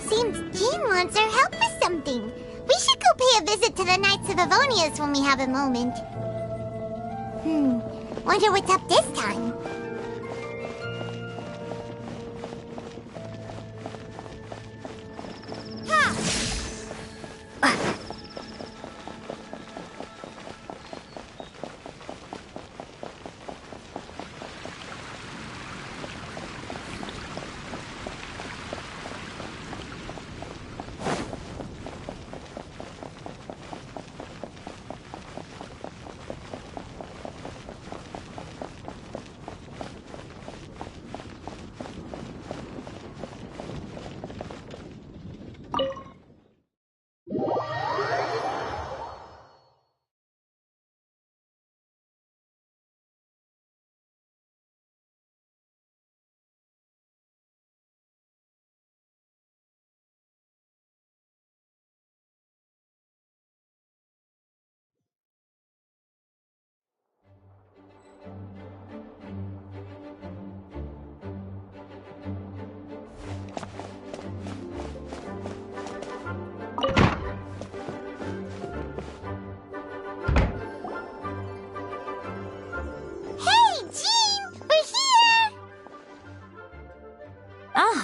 Seems Jean wants our help with something. We should go pay a visit to the Knights of Avonius when we have a moment. Wonder what's up this time.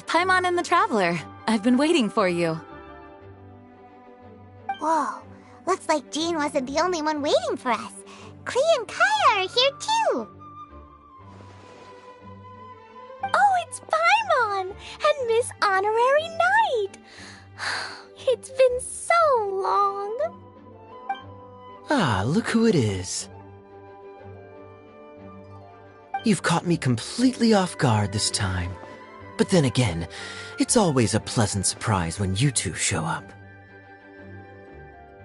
Paimon and the Traveler. I've been waiting for you. Whoa, looks like Jean wasn't the only one waiting for us. Klee and Kaya are here too. Oh, it's Paimon and Miss Honorary Knight. It's been so long. Ah, look who it is. You've caught me completely off guard this time. But then again, it's always a pleasant surprise when you two show up.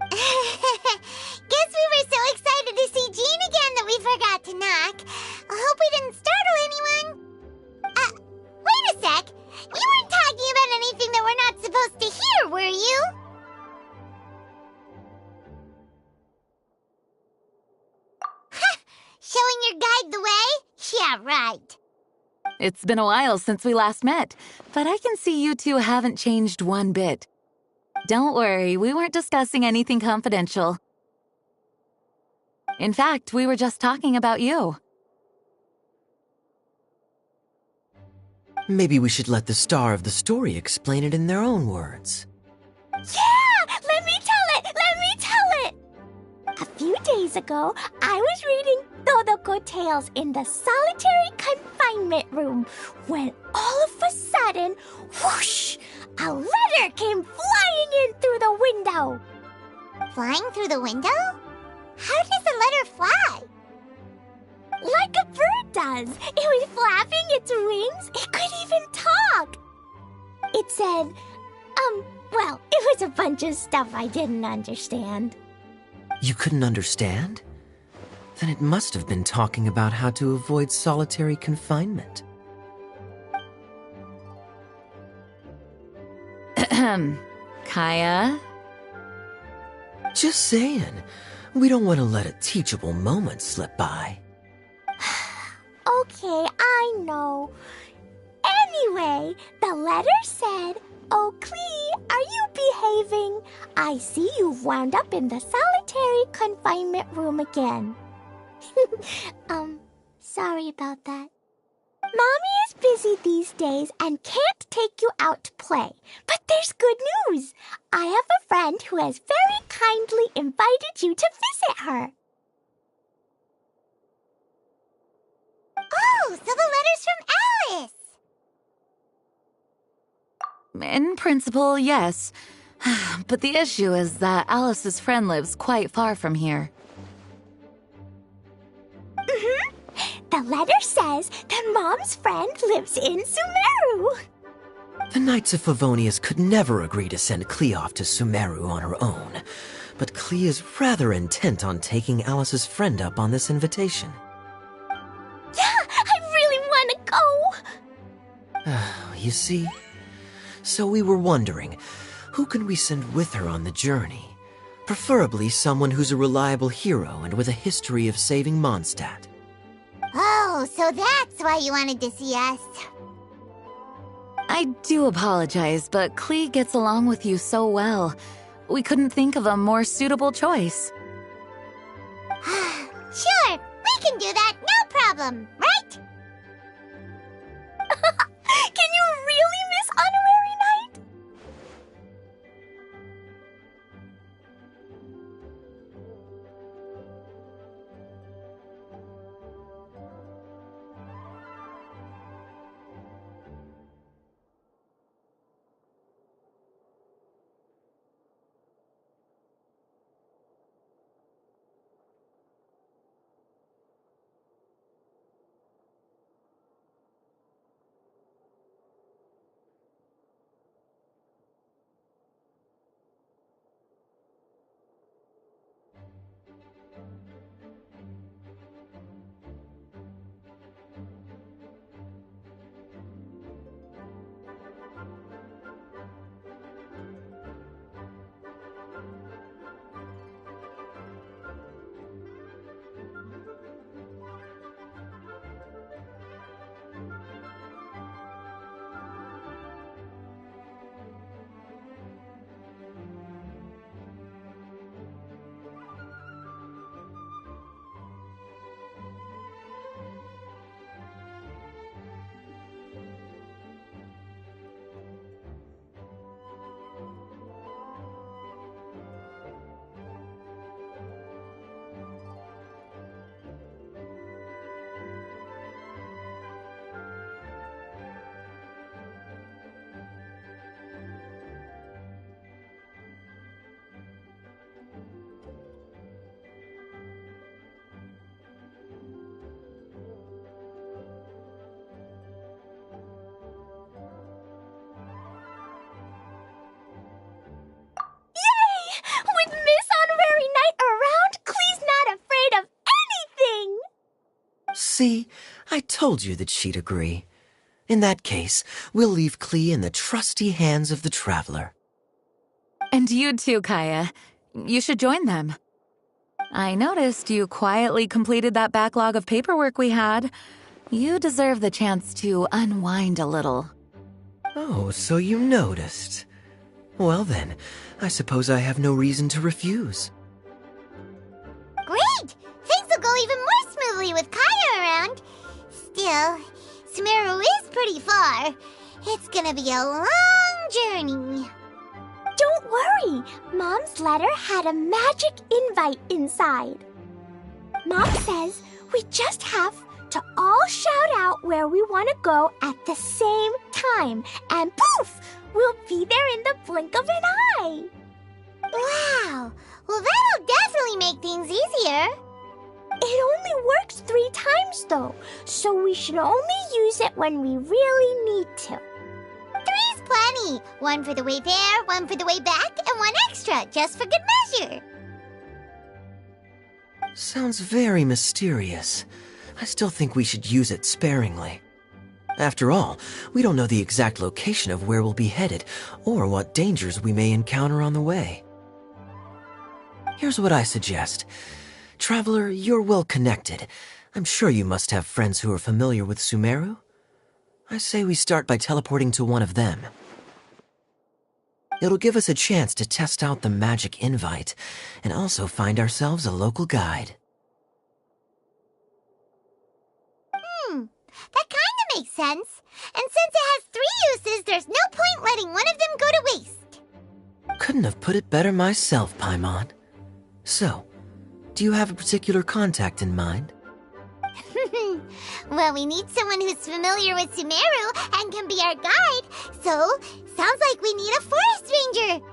Guess we were so excited to see Jean again that we forgot to knock. I hope we didn't startle anyone. Wait a sec. You weren't talking about anything that we're not supposed to hear, were you? Showing your guide the way? Yeah, right. It's been a while since we last met, but I can see you two haven't changed one bit. Don't worry, we weren't discussing anything confidential. In fact, we were just talking about you. Maybe we should let the star of the story explain it in their own words. Yeah! Let me tell it! Let me tell it! A few days ago, I was reading Todoko Tales in the solitary confinement room when all of a sudden, whoosh! A letter came flying in through the window. Flying through the window? How does a letter fly? Like a bird does. It was flapping its wings. It could even talk. It said, well, it was a bunch of stuff I didn't understand. You couldn't understand? Then it must have been talking about how to avoid solitary confinement. Kaya? Just saying. We don't want to let a teachable moment slip by. Okay, I know. Anyway, the letter said, "Oh, Klee, are you behaving? I see you've wound up in the solitary confinement room again." Sorry about that. Mommy is busy these days and can't take you out to play. But there's good news. I have a friend who has very kindly invited you to visit her. Oh, so the letter's from Alice! In principle, yes. But the issue is that Alice's friend lives quite far from here. The letter says that Mom's friend lives in Sumeru. The Knights of Favonius could never agree to send Klee off to Sumeru on her own, but Klee is rather intent on taking Alice's friend up on this invitation. Yeah, I really want to go. You see? So we were wondering, who can we send with her on the journey? Preferably someone who's a reliable hero and with a history of saving Mondstadt. Oh, so that's why you wanted to see us. I do apologize, but Klee gets along with you so well. We couldn't think of a more suitable choice. Sure, we can do that, no problem, right? Can you really miss Honorary Knight? With Miss Honorary Knight around, Klee's not afraid of anything! See, I told you that she'd agree. In that case, we'll leave Klee in the trusty hands of the Traveler. And you too, Kaya. You should join them. I noticed you quietly completed that backlog of paperwork we had. You deserve the chance to unwind a little. Oh, so you noticed. Well then, I suppose I have no reason to refuse. Great! Things will go even more smoothly with Kaya around. Still, Sumeru is pretty far. It's gonna be a long journey. Don't worry, Mom's letter had a magic invite inside. Mom says we just have to all shout out where we want to go at the same time, and poof, we'll be there in the blink of an eye. Wow! Well, that'll definitely make things easier. It only works 3 times though, so we should only use it when we really need to. 3's plenty. 1 for the way there, 1 for the way back, and 1 extra, just for good measure. Sounds very mysterious. I still think we should use it sparingly. After all, we don't know the exact location of where we'll be headed, or what dangers we may encounter on the way. Here's what I suggest. Traveler, you're well connected. I'm sure you must have friends who are familiar with Sumeru. I say we start by teleporting to one of them. It'll give us a chance to test out the magic invite, and also find ourselves a local guide. That kinda makes sense. And since it has 3 uses, there's no point letting one of them go to waste. Couldn't have put it better myself, Paimon. So, do you have a particular contact in mind? Well, we need someone who's familiar with Sumeru and can be our guide, so sounds like we need a forest ranger.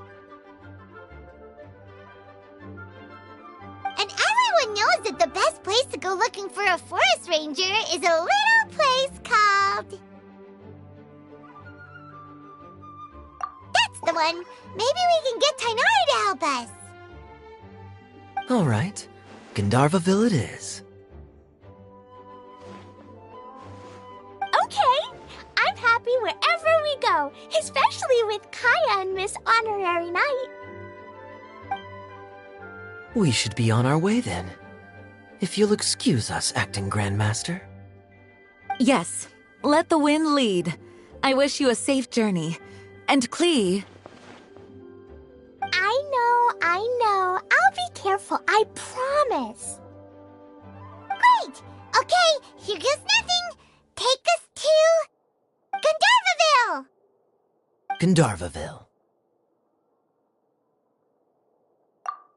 And everyone knows that the best place to go looking for a forest ranger is a little place called... That's the one! Maybe we can get Tainari to help us. All right, Gandharvaville it is. Okay, I'm happy wherever we go, especially with Kaya and Miss Honorary Knight. We should be on our way then. If you'll excuse us, Acting Grandmaster. Yes, let the wind lead. I wish you a safe journey. And Klee, I know. I'll be careful, I promise. Great! Okay, here goes nothing. Take us to Gandharvaville! Gandharvaville.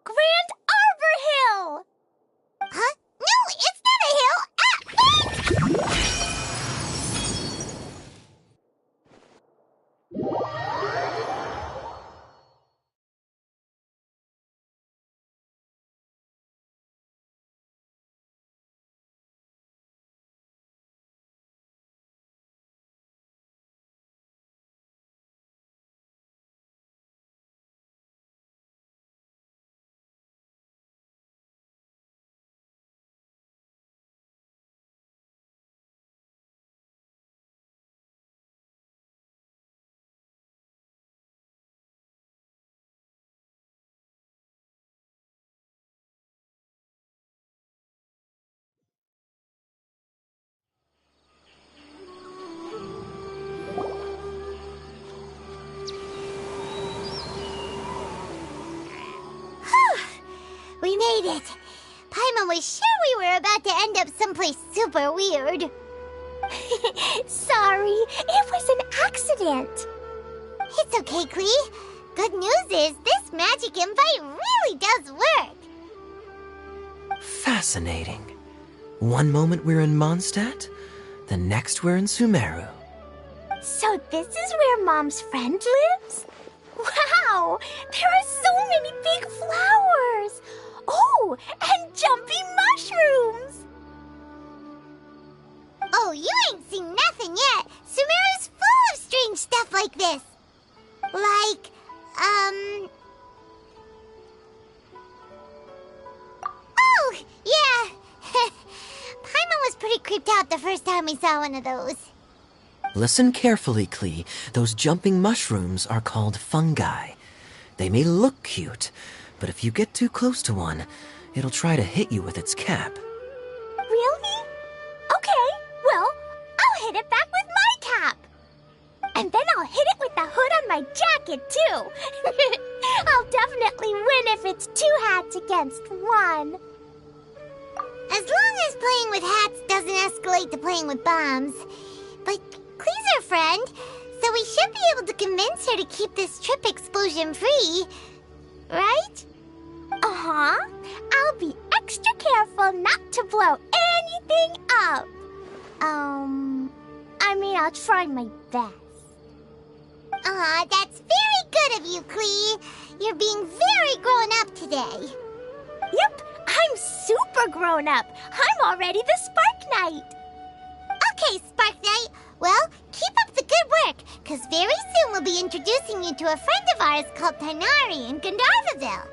Grand Arbor Hill! Huh? No, it's not a hill! Ah, wait! We made it. Paimon was sure we were about to end up someplace super weird. Sorry, it was an accident. It's okay, Klee. Good news is this magic invite really does work. Fascinating. One moment we're in Mondstadt, the next we're in Sumeru. So this is where Mom's friend lives? Wow! There are so many big flowers! Oh, and jumpy mushrooms! Oh, you ain't seen nothing yet. Sumeru's full of strange stuff like this. Like, Oh, yeah. Paimon was pretty creeped out the first time we saw one of those. Listen carefully, Klee. Those jumping mushrooms are called fungi. They may look cute, but if you get too close to one, it'll try to hit you with its cap. Really? Okay, well, I'll hit it back with my cap. And then I'll hit it with the hood on my jacket, too. I'll definitely win if it's 2 hats against 1. As long as playing with hats doesn't escalate to playing with bombs. But Klee's our friend, so we should be able to convince her to keep this trip explosion-free. Right? Uh-huh. I'll be extra careful not to blow anything up. I'll try my best. Aw, that's very good of you, Klee. You're being very grown up today. Yep, I'm super grown up. I'm already the Spark Knight. Okay, Spark Knight. Well, keep up the good work, because very soon we'll be introducing you to a friend of ours called Tighnari in Gandharvaville.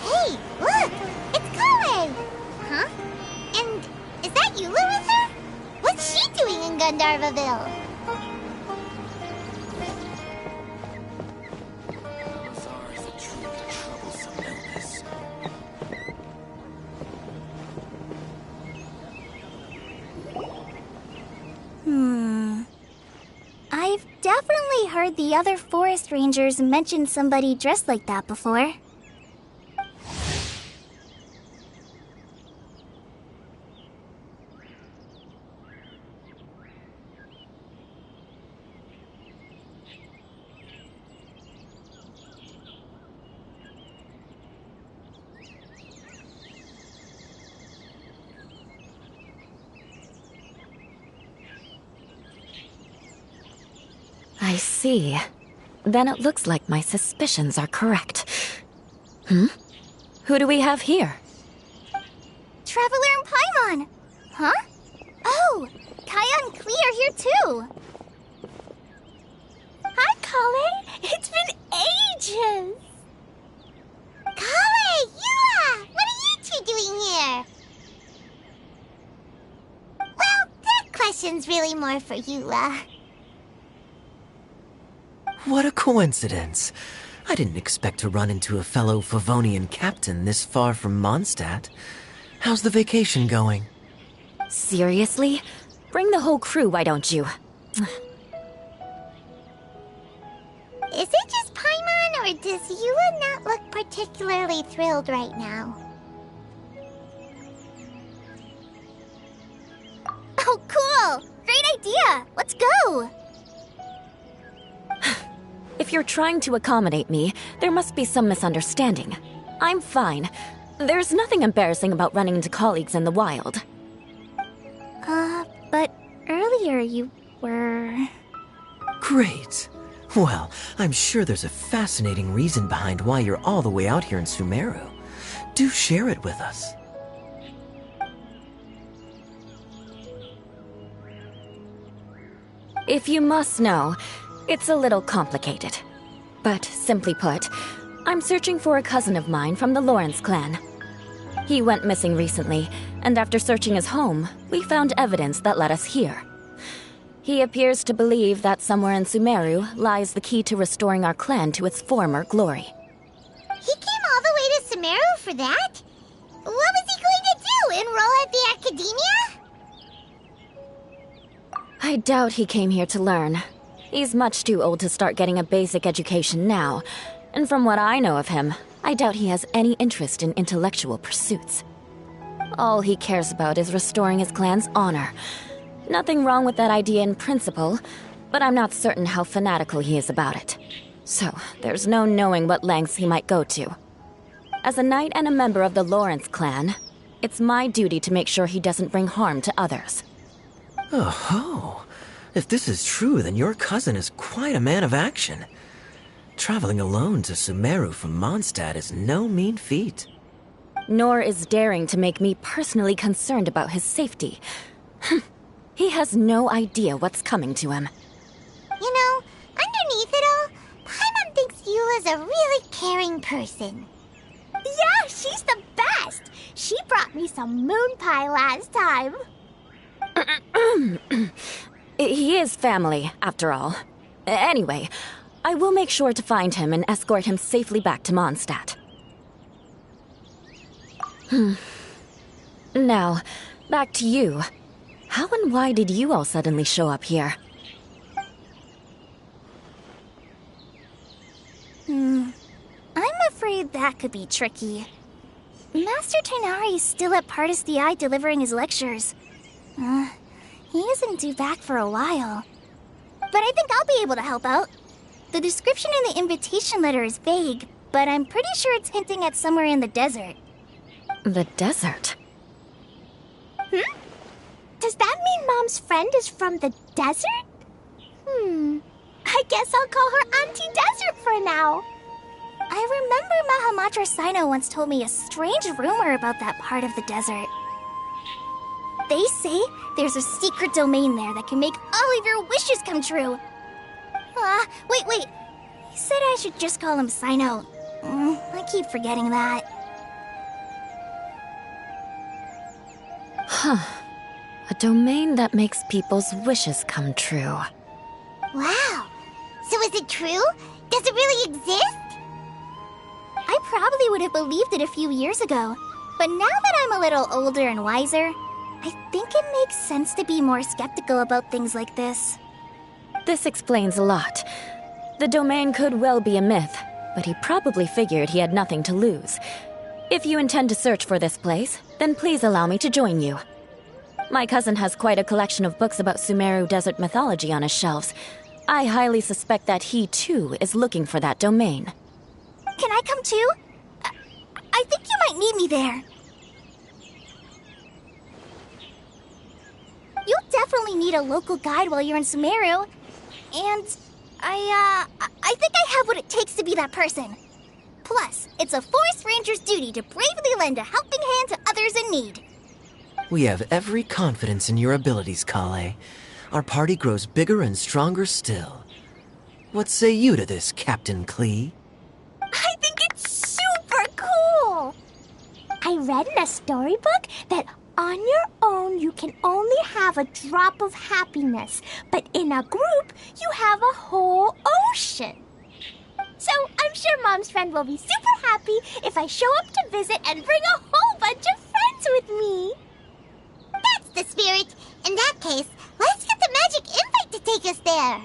Hey, look! It's Colin! Huh? And is that Eula with her? What's she doing in Gandharvaville? Lazar is a truly troublesome illness. I've definitely heard the other forest rangers mention somebody dressed like that before. I see. Then it looks like my suspicions are correct. Who do we have here? Traveler and Paimon! Huh? Oh, Kaya and Klee are here too! Hi, Colin! It's been ages! Colin! Eula! What are you two doing here? Well, that question's really more for Eula. What a coincidence. I didn't expect to run into a fellow Favonian captain this far from Mondstadt. How's the vacation going? Seriously? Bring the whole crew, why don't you? Is it just Paimon, or does Eula not look particularly thrilled right now? Oh, cool! Great idea! Let's go! If you're trying to accommodate me, there must be some misunderstanding. I'm fine. There's nothing embarrassing about running into colleagues in the wild. But earlier you were... Great. Well, I'm sure there's a fascinating reason behind why you're all the way out here in Sumeru. Do share it with us. If you must know, it's a little complicated. But simply put, I'm searching for a cousin of mine from the Lawrence clan. He went missing recently, and after searching his home, we found evidence that led us here. He appears to believe that somewhere in Sumeru lies the key to restoring our clan to its former glory. He came all the way to Sumeru for that? What was he going to enroll at the academia? I doubt he came here to learn. He's much too old to start getting a basic education now. And from what I know of him, I doubt he has any interest in intellectual pursuits. All he cares about is restoring his clan's honor. Nothing wrong with that idea in principle, but I'm not certain how fanatical he is about it. So, there's no knowing what lengths he might go to. As a knight and a member of the Lawrence clan, it's my duty to make sure he doesn't bring harm to others. Oh, if this is true, then your cousin is quite a man of action. Traveling alone to Sumeru from Mondstadt is no mean feat. Nor is daring to make me personally concerned about his safety. He has no idea what's coming to him. You know, underneath it all, Paimon thinks Eula's a really caring person. Yeah, she's the best! She brought me some moon pie last time. He is family, after all. Anyway, I will make sure to find him and escort him safely back to Mondstadt. Now, back to you. How and why did you all suddenly show up here? I'm afraid that could be tricky. Master Tighnari is still at Partis the Eye delivering his lectures. He isn't due back for a while. But I think I'll be able to help out. The description in the invitation letter is vague, but I'm pretty sure it's hinting at somewhere in the desert. The desert? Does that mean Mom's friend is from the desert? I guess I'll call her Auntie Desert for now. I remember Mahamatra Sino once told me a strange rumor about that part of the desert. They say there's a secret domain there that can make all of your wishes come true. Wait. He said I should just call him Sino. I keep forgetting that. A domain that makes people's wishes come true. Wow. So is it true? Does it really exist? I probably would have believed it a few years ago. But now that I'm a little older and wiser, I think it makes sense to be more skeptical about things like this. This explains a lot. The domain could well be a myth, but he probably figured he had nothing to lose. If you intend to search for this place, then please allow me to join you. My cousin has quite a collection of books about Sumeru desert mythology on his shelves. I highly suspect that he, too, is looking for that domain. Can I come too? I think you might need me there. You'll definitely need a local guide while you're in Sumeru. And I think I have what it takes to be that person. Plus, it's a forest ranger's duty to bravely lend a helping hand to others in need. We have every confidence in your abilities, Kale. Our party grows bigger and stronger still. What say you to this, Captain Klee? I think it's super cool! I read in a storybook that on your own you can only have a drop of happiness, but in a group you have a whole ocean. So I'm sure Mom's friend will be super happy if I show up to visit and bring a whole bunch of friends with me. That's the spirit. In that case, let's get the magic invite to take us there.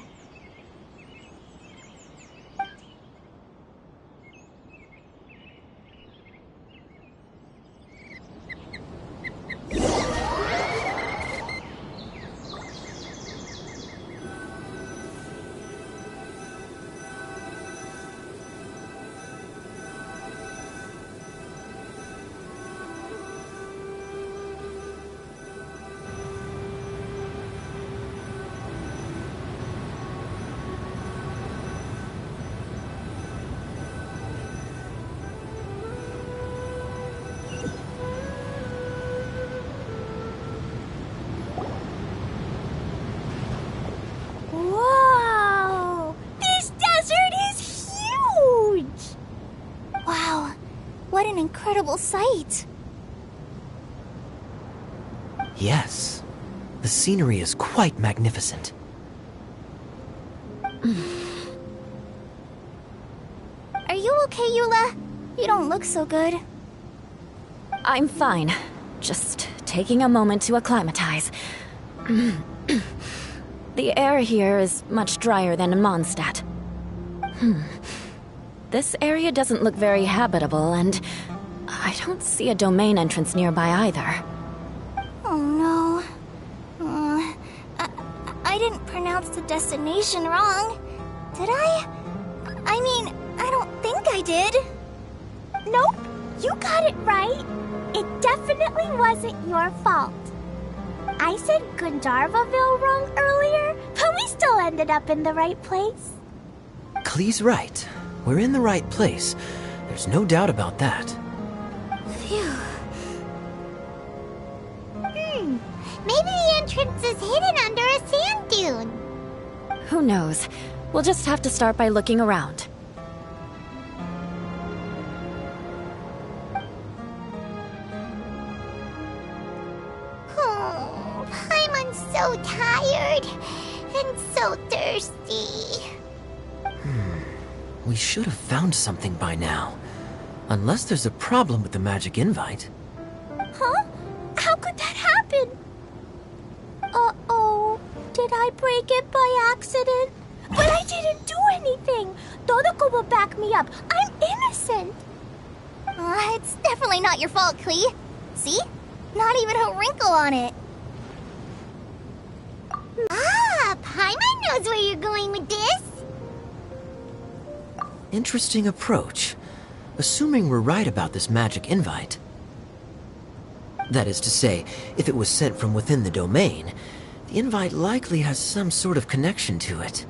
Whoa! This desert is huge! Wow, what an incredible sight. Yes. The scenery is quite magnificent. Are you okay, Eula? You don't look so good. I'm fine. Just taking a moment to acclimatize. The air here is much drier than in Mondstadt. This area doesn't look very habitable, and I don't see a domain entrance nearby either. Oh no. I didn't pronounce the destination wrong. Did I? I mean, I don't think I did. Nope, you got it right. It definitely wasn't your fault. I said Gandharvaville wrong earlier, but we still ended up in the right place. Klee's right. We're in the right place. There's no doubt about that. Phew. Maybe the entrance is hidden under a sand dune. Who knows? We'll just have to start by looking around. Oh, Paimon's so tired and so thirsty. We should have found something by now. Unless there's a problem with the magic invite. Huh? How could that happen? Uh-oh. Did I break it by accident? But I didn't do anything. Todoko will back me up. I'm innocent. It's definitely not your fault, Klee. See? Not even a wrinkle on it. Paimon knows where you're going with this. Interesting approach. Assuming we're right about this magic invite. That is to say, if it was sent from within the domain, the invite likely has some sort of connection to it.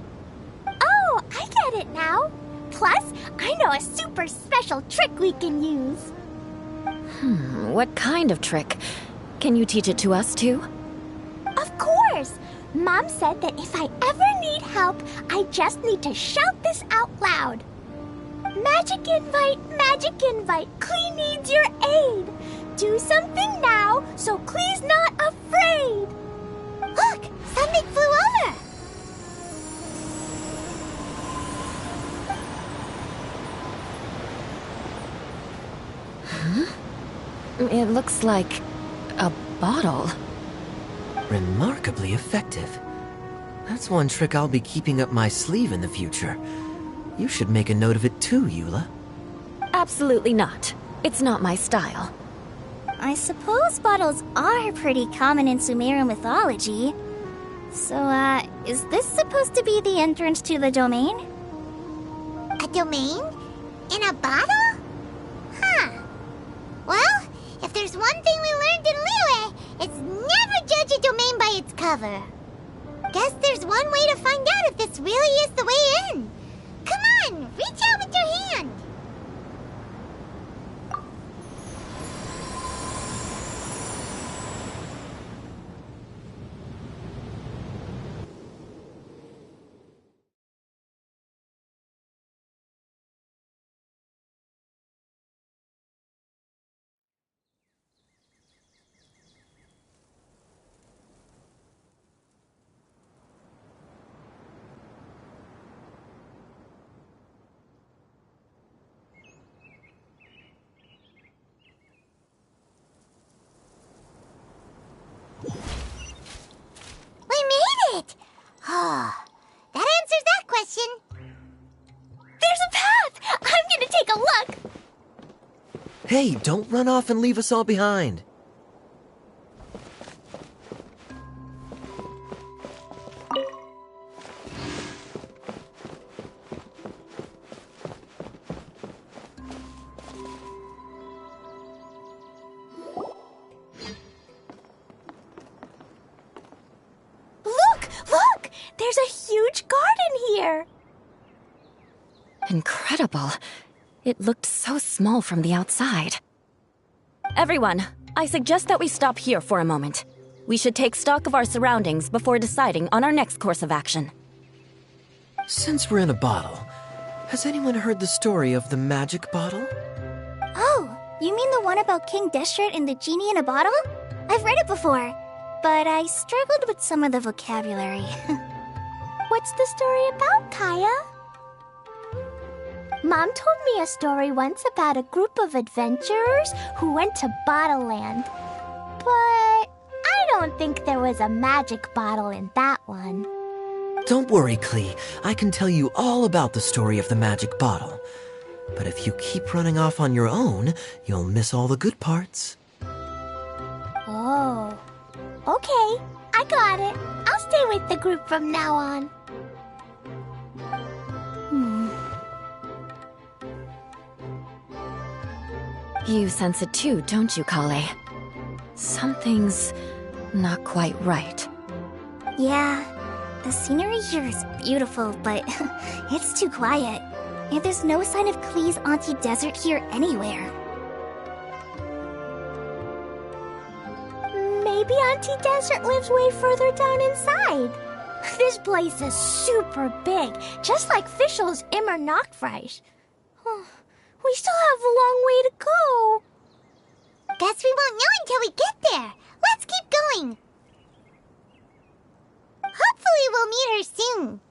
Oh, I get it now. Plus, I know a super special trick we can use. What kind of trick? Can you teach it to us too? Of course. Mom said that if I ever need help, I just need to shout this out loud. Magic invite, Klee needs your aid. Do something now so Klee's not afraid. Look, something flew over. It looks like a bottle. Remarkably effective. That's one trick I'll be keeping up my sleeve in the future. You should make a note of it too, Eula. Absolutely not. It's not my style. I suppose bottles are pretty common in Sumerian mythology. So, is this supposed to be the entrance to the domain? A domain? In a bottle? Huh. Well, if there's one thing we learned in Liyue, it's never judge a domain by its cover. Guess there's one way to find out if this really is the way in. Come on, reach out with your hand. We made it! Oh, that answers that question. There's a path! I'm gonna take a look! Hey, don't run off and leave us all behind. Look! There's a huge garden here! Incredible. It looked so small from the outside. Everyone, I suggest that we stop here for a moment. We should take stock of our surroundings before deciding on our next course of action. Since we're in a bottle, has anyone heard the story of the magic bottle? Oh, you mean the one about King Deshret and the genie in a bottle? I've read it before, but I struggled with some of the vocabulary. What's the story about, Kaya? Mom told me a story once about a group of adventurers who went to Bottle Land. But I don't think there was a magic bottle in that one. Don't worry, Klee. I can tell you all about the story of the magic bottle. But if you keep running off on your own, you'll miss all the good parts. Oh. Okay, I got it. I'll stay with the group from now on. You sense it too, don't you, Kale? Something's not quite right. Yeah, the scenery here is beautiful, but it's too quiet. And there's no sign of Klee's Auntie Desert here anywhere. Maybe Auntie Desert lives way further down inside. This place is super big, just like Fischl's Immer Nachtreich. We still have a long way to go. Guess we won't know until we get there. Let's keep going. Hopefully we'll meet her soon.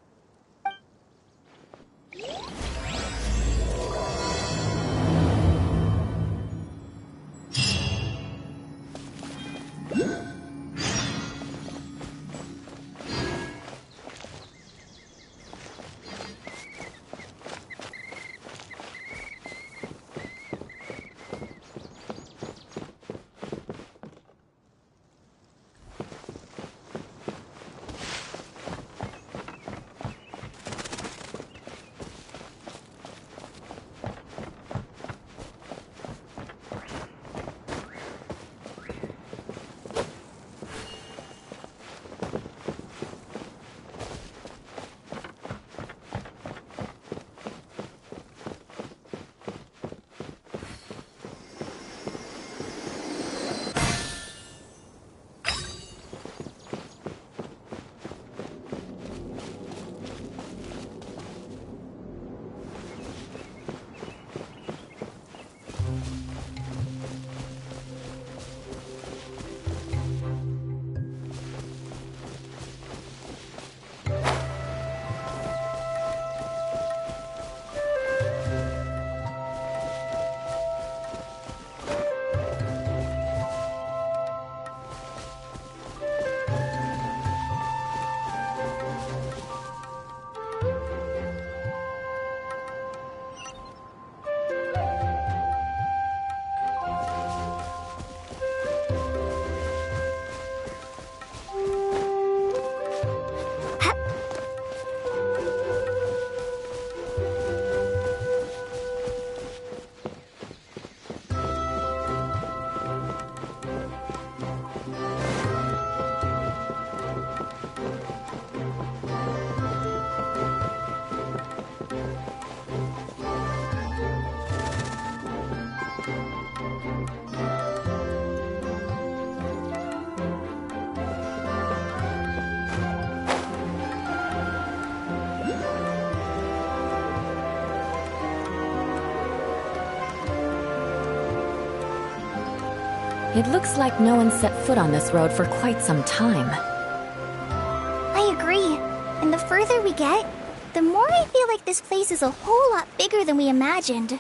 It looks like no one set foot on this road for quite some time. I agree. And the further we get, the more I feel like this place is a whole lot bigger than we imagined.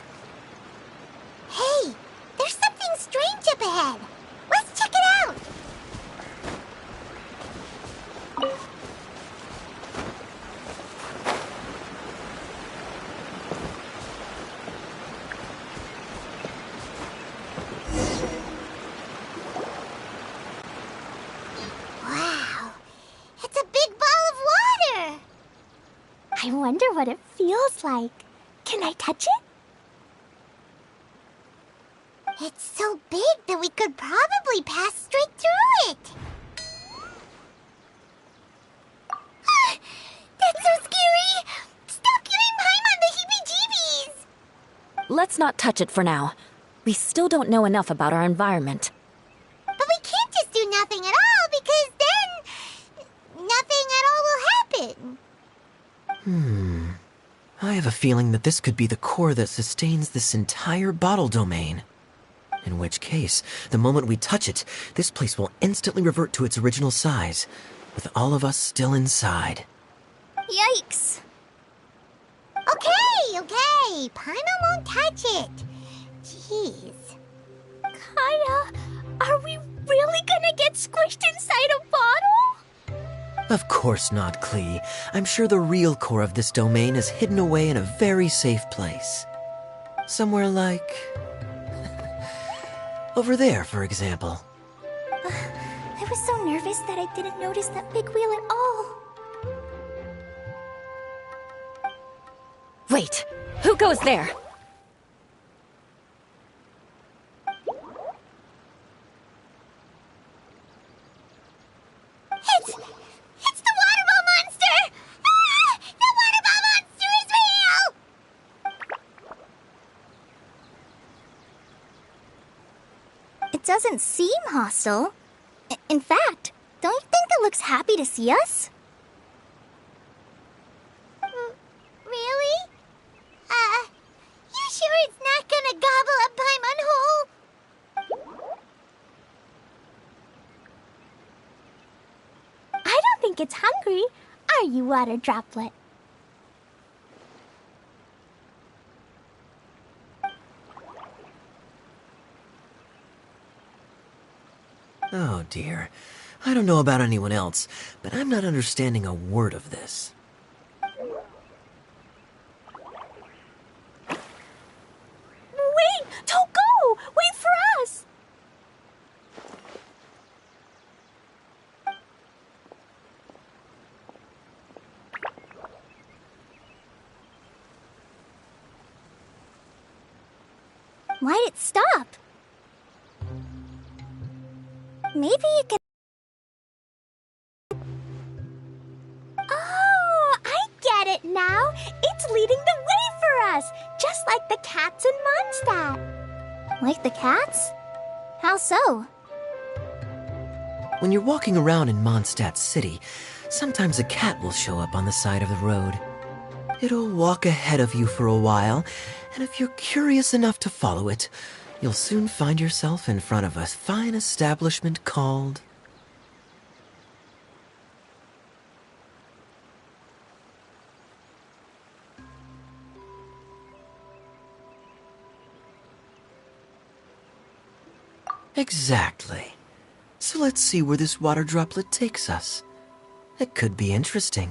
Hey, there's something strange up ahead. Let's check it out. Wow, it's a big ball of water. I wonder what it feels like. Can I touch it? It's so big that we could probably pass straight through it. That's so scary! Stop giving Paimon the heebie-jeebies! Let's not touch it for now. We still don't know enough about our environment. But we can't just do nothing at all, because then nothing at all will happen. I have a feeling that this could be the core that sustains this entire bottle domain. In which case, the moment we touch it, this place will instantly revert to its original size, with all of us still inside. Yikes! Okay. Paimon won't touch it. Jeez. Kaya, are we really gonna get squished inside a bottle? Of course not, Klee. I'm sure the real core of this domain is hidden away in a very safe place. Somewhere like... over there, for example. I was so nervous that I didn't notice that big wheel at all. Wait, who goes there? It's the waterball monster! Ah! The waterball monster is real! It doesn't seem hostile. In fact, don't you think it looks happy to see us? Really? You sure it's not gonna gobble up Paimon whole? I don't think it's hungry. Are you, Water Droplet? Oh dear. I don't know about anyone else, but I'm not understanding a word of this. Wait! Don't go! Wait for us! Why'd it stop? Maybe you can... Oh, I get it now. It's leading the way for us, just like the cats in Mondstadt. Like the cats? How so? When you're walking around in Mondstadt City, sometimes a cat will show up on the side of the road. It'll walk ahead of you for a while, and if you're curious enough to follow it, you'll soon find yourself in front of a fine establishment called... Exactly. So let's see where this water droplet takes us. It could be interesting.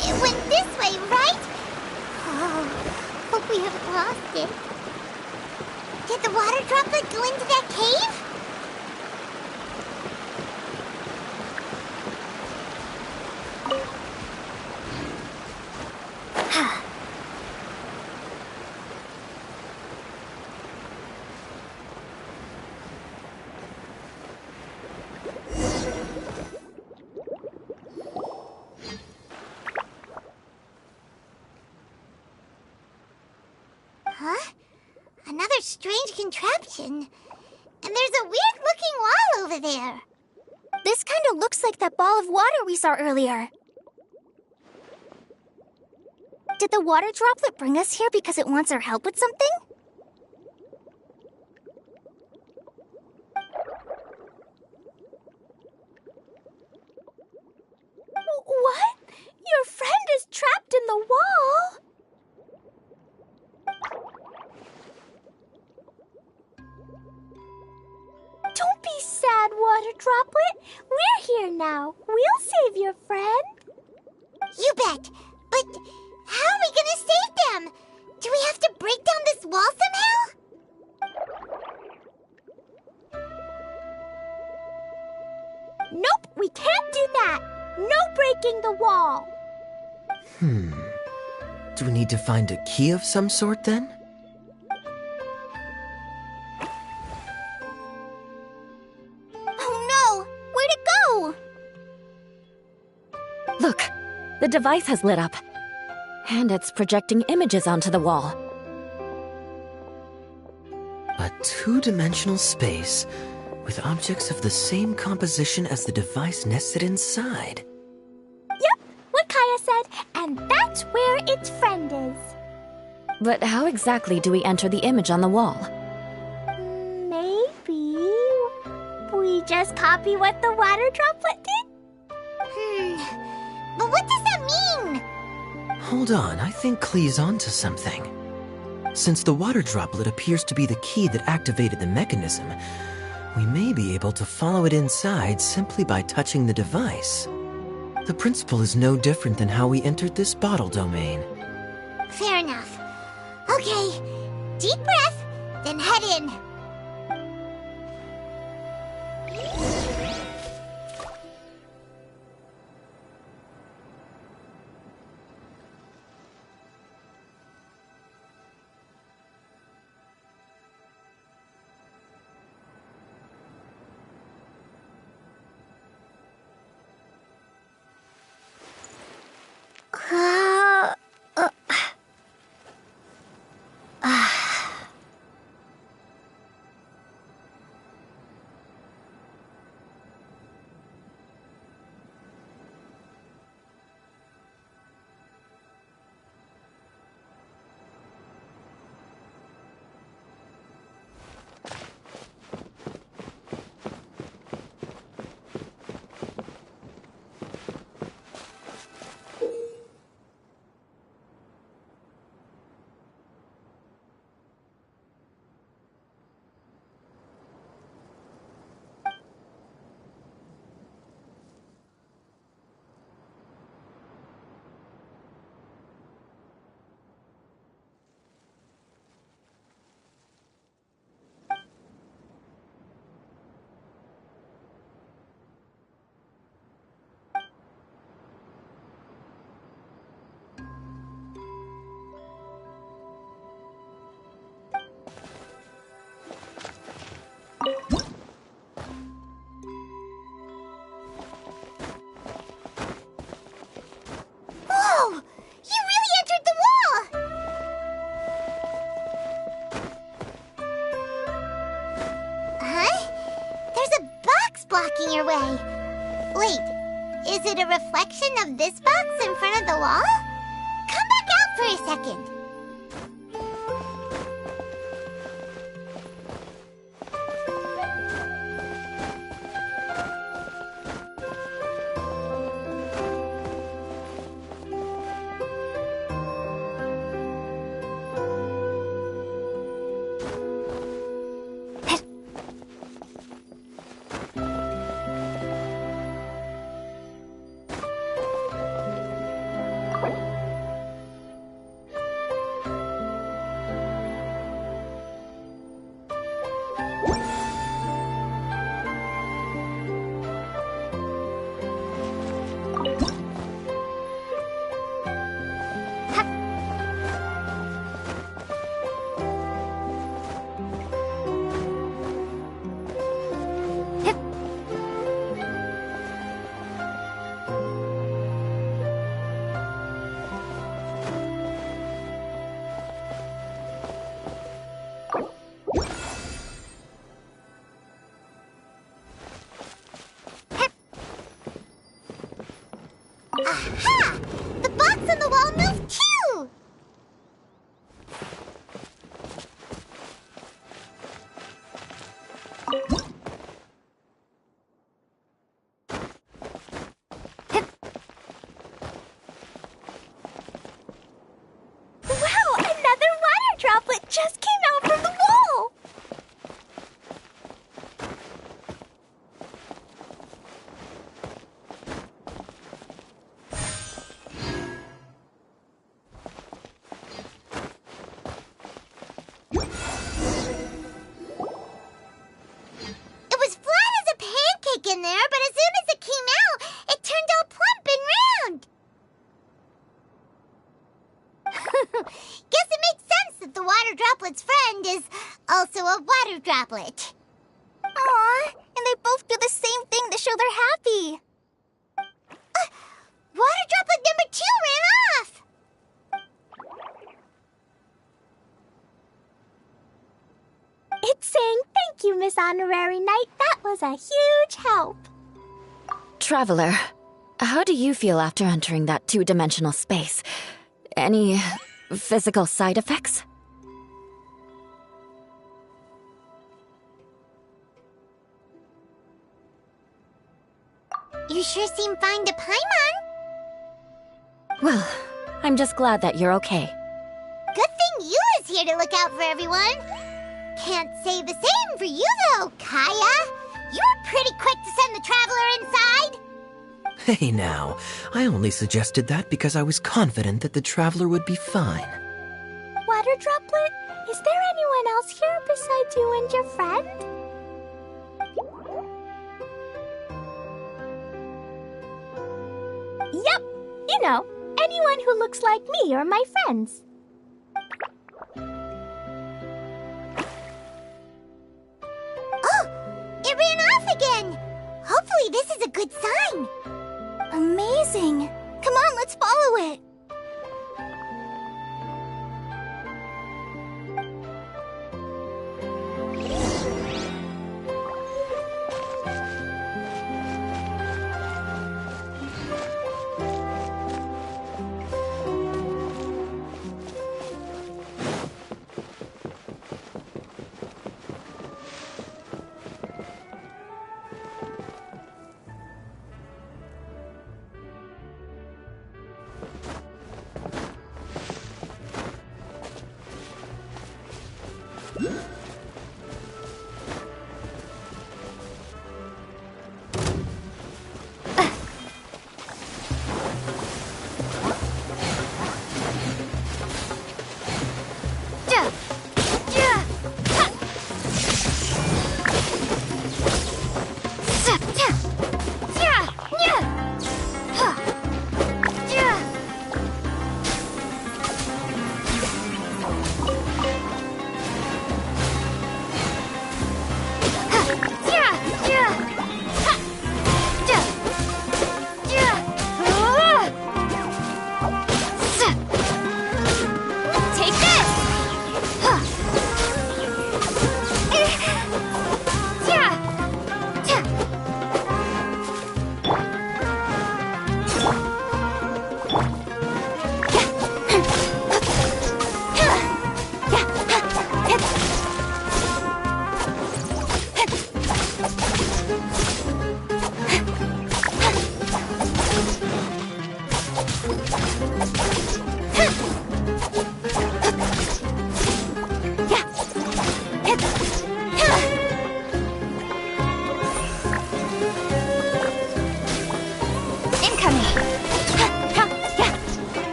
It went this way, right? Oh, hope we haven't lost it. Did the water droplet go into that cave? Huh? Another strange contraption. And there's a weird-looking wall over there. This kind of looks like that ball of water we saw earlier. Did the water droplet bring us here because it wants our help with something? bet. But how are we gonna save them? Do we have to break down this wall somehow? Nope, we can't do that. No breaking the wall. Do we need to find a key of some sort then? Oh no! Where'd it go? Look, the device has lit up. And it's projecting images onto the wall. A two-dimensional space with objects of the same composition as the device nested inside. Yep, what Kaya said, and that's where its friend is. But how exactly do we enter the image on the wall? Maybe we just copy what the water droplet did? But what does that mean? Hold on, I think Klee's onto something. Since the water droplet appears to be the key that activated the mechanism, we may be able to follow it inside simply by touching the device. The principle is no different than how we entered this bottle domain. Fair enough. Okay, deep breath, then head in. Whoa! You really entered the wall! Huh? There's a box blocking your way. Wait, is it a reflection of this box in front of the wall? Come back out for a second. Guess it makes sense that the water droplet's friend is also a water droplet. Aw, and they both do the same thing to show they're happy. Water droplet number 2 ran off! It's saying thank you, Miss Honorary Knight. That was a huge help. Traveler, how do you feel after entering that two-dimensional space? Any physical side effects? You sure seem fine to Paimon. Well, I'm just glad that you're okay. Good thing Eula's here to look out for everyone. Can't say the same for you, though, Kaya. You were pretty quick to send the traveler inside. Hey now, I only suggested that because I was confident that the traveler would be fine. Water Droplet, is there anyone else here besides you and your friend? Yep, you know, anyone who looks like me or my friends. Oh, it ran off again. Hopefully this is a good sign. Amazing. Come on, let's follow it.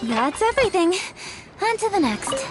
That's everything. On to the next.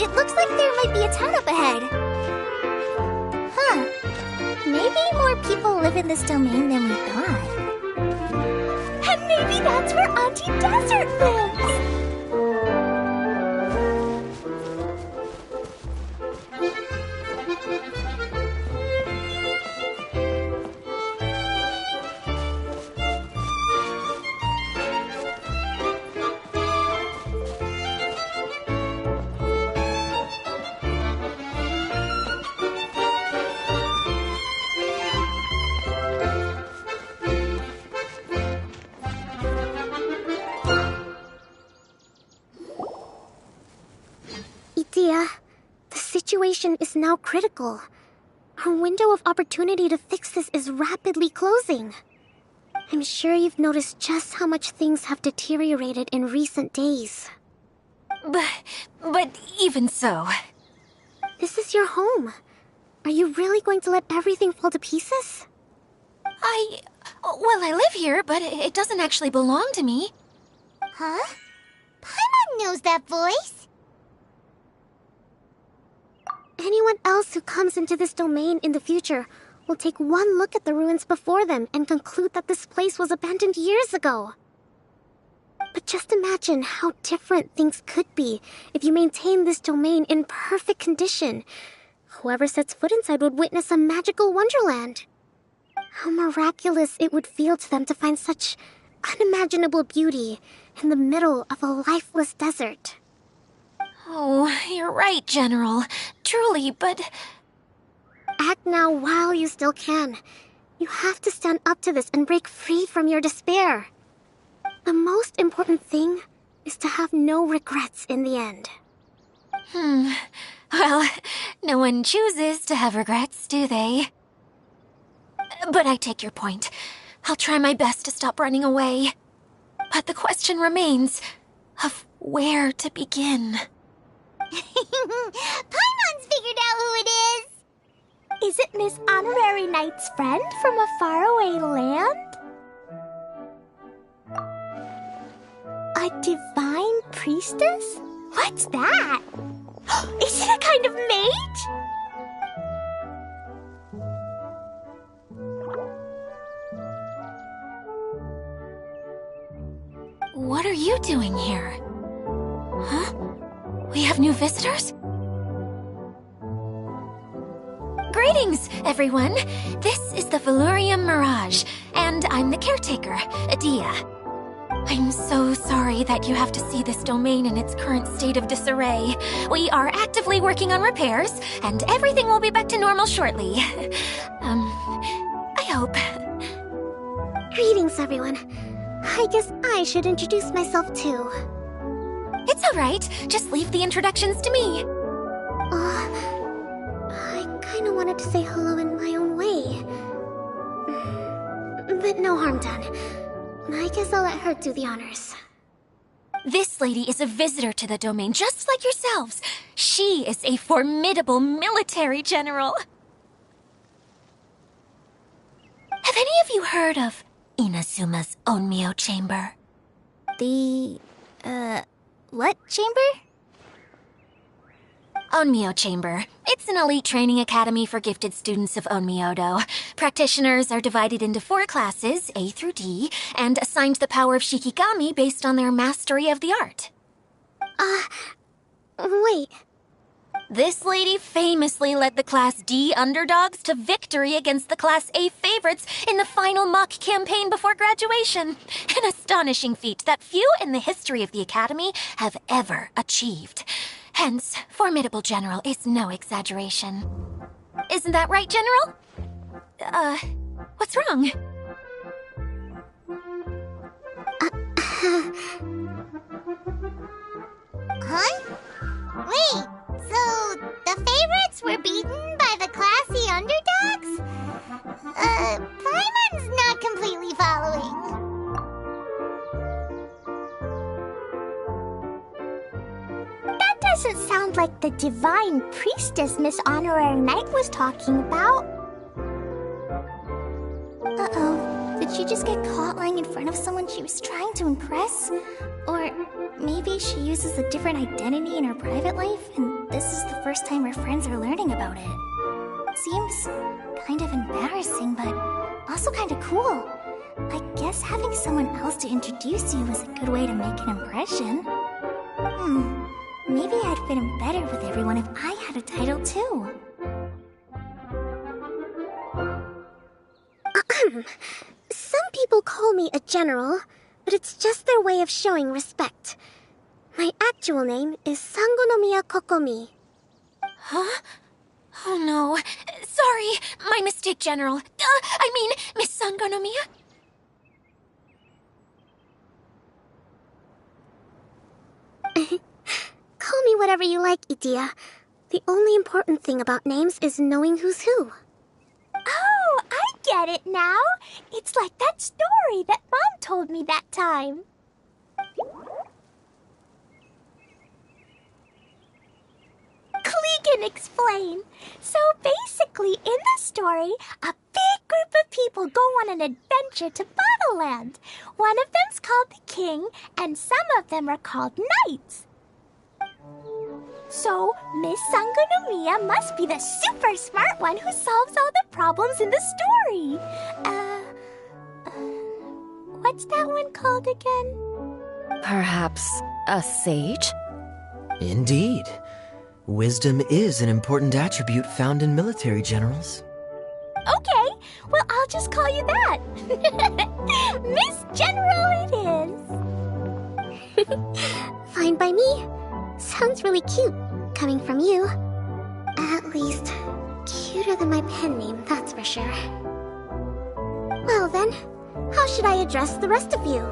It looks like there might be a town up ahead. Huh. Maybe more people live in this domain than we thought. And maybe that's where Auntie Desert lives! Idea, the situation is now critical. Our window of opportunity to fix this is rapidly closing. I'm sure you've noticed just how much things have deteriorated in recent days. But even so... This is your home. Are you really going to let everything fall to pieces? Well, I live here, but it doesn't actually belong to me. Huh? Paimon knows that voice. Anyone else who comes into this domain in the future will take one look at the ruins before them and conclude that this place was abandoned years ago. But just imagine how different things could be if you maintain this domain in perfect condition. Whoever sets foot inside would witness a magical wonderland. How miraculous it would feel to them to find such unimaginable beauty in the middle of a lifeless desert. Oh, you're right, General. Truly, but... Act now while you still can. You have to stand up to this and break free from your despair. The most important thing is to have no regrets in the end. Well, no one chooses to have regrets, do they? But I take your point. I'll try my best to stop running away. But the question remains of where to begin. Paimon's figured out who it is. Is it Miss Honorary Knight's friend from a faraway land? A divine priestess? What's that? Is it a kind of mage? What are you doing here? Huh? We have new visitors? Greetings, everyone! This is the Valurium Mirage, and I'm the caretaker, Adia. I'm so sorry that you have to see this domain in its current state of disarray. We are actively working on repairs, and everything will be back to normal shortly. I hope. Greetings, everyone. I guess I should introduce myself too. It's alright, just leave the introductions to me. I kinda wanted to say hello in my own way. But no harm done. I guess I'll let her do the honors. This lady is a visitor to the domain, just like yourselves. She is a formidable military general. Have any of you heard of Inazuma's Onmyo Chamber? The, what chamber? Onmyo Chamber. It's an elite training academy for gifted students of Onmyodo. Practitioners are divided into 4 classes, A through D, and assigned the power of Shikigami based on their mastery of the art. Wait. This lady famously led the Class D underdogs to victory against the Class A favorites in the final mock campaign before graduation. An astonishing feat that few in the history of the academy have ever achieved. Hence, formidable general is no exaggeration. Isn't that right, General? What's wrong? Huh? Wait, so the favorites were beaten by the classy underdogs? Paimon's not completely following. That doesn't sound like the divine priestess Miss Honorary Knight was talking about. Uh-oh. Did she just get caught lying in front of someone she was trying to impress? Or maybe she uses a different identity in her private life, and this is the first time our friends are learning about it. Seems kind of embarrassing, but also kind of cool. I guess having someone else to introduce you is a good way to make an impression. Maybe I'd fit in better with everyone if I had a title too. Some people call me a general, but it's just their way of showing respect. My actual name is Sangonomiya Kokomi. Huh? Oh no. Sorry, my mistake, General. I mean, Miss Sangonomiya? Call me whatever you like, Idia. The only important thing about names is knowing who's who. Oh, I get it now. It's like that story that Mom told me that time. Klee can explain. So basically, in the story, a big group of people go on an adventure to Bottleland. One of them's called the King, and some of them are called Knights. So, Miss Sangonomiya must be the super smart one who solves all the problems in the story. What's that one called again? Perhaps a sage? Indeed. Wisdom is an important attribute found in military generals. Okay, well, I'll just call you that. Miss General it is. Fine by me. Sounds really cute, coming from you. At least, cuter than my pen name, that's for sure. Well then, how should I address the rest of you?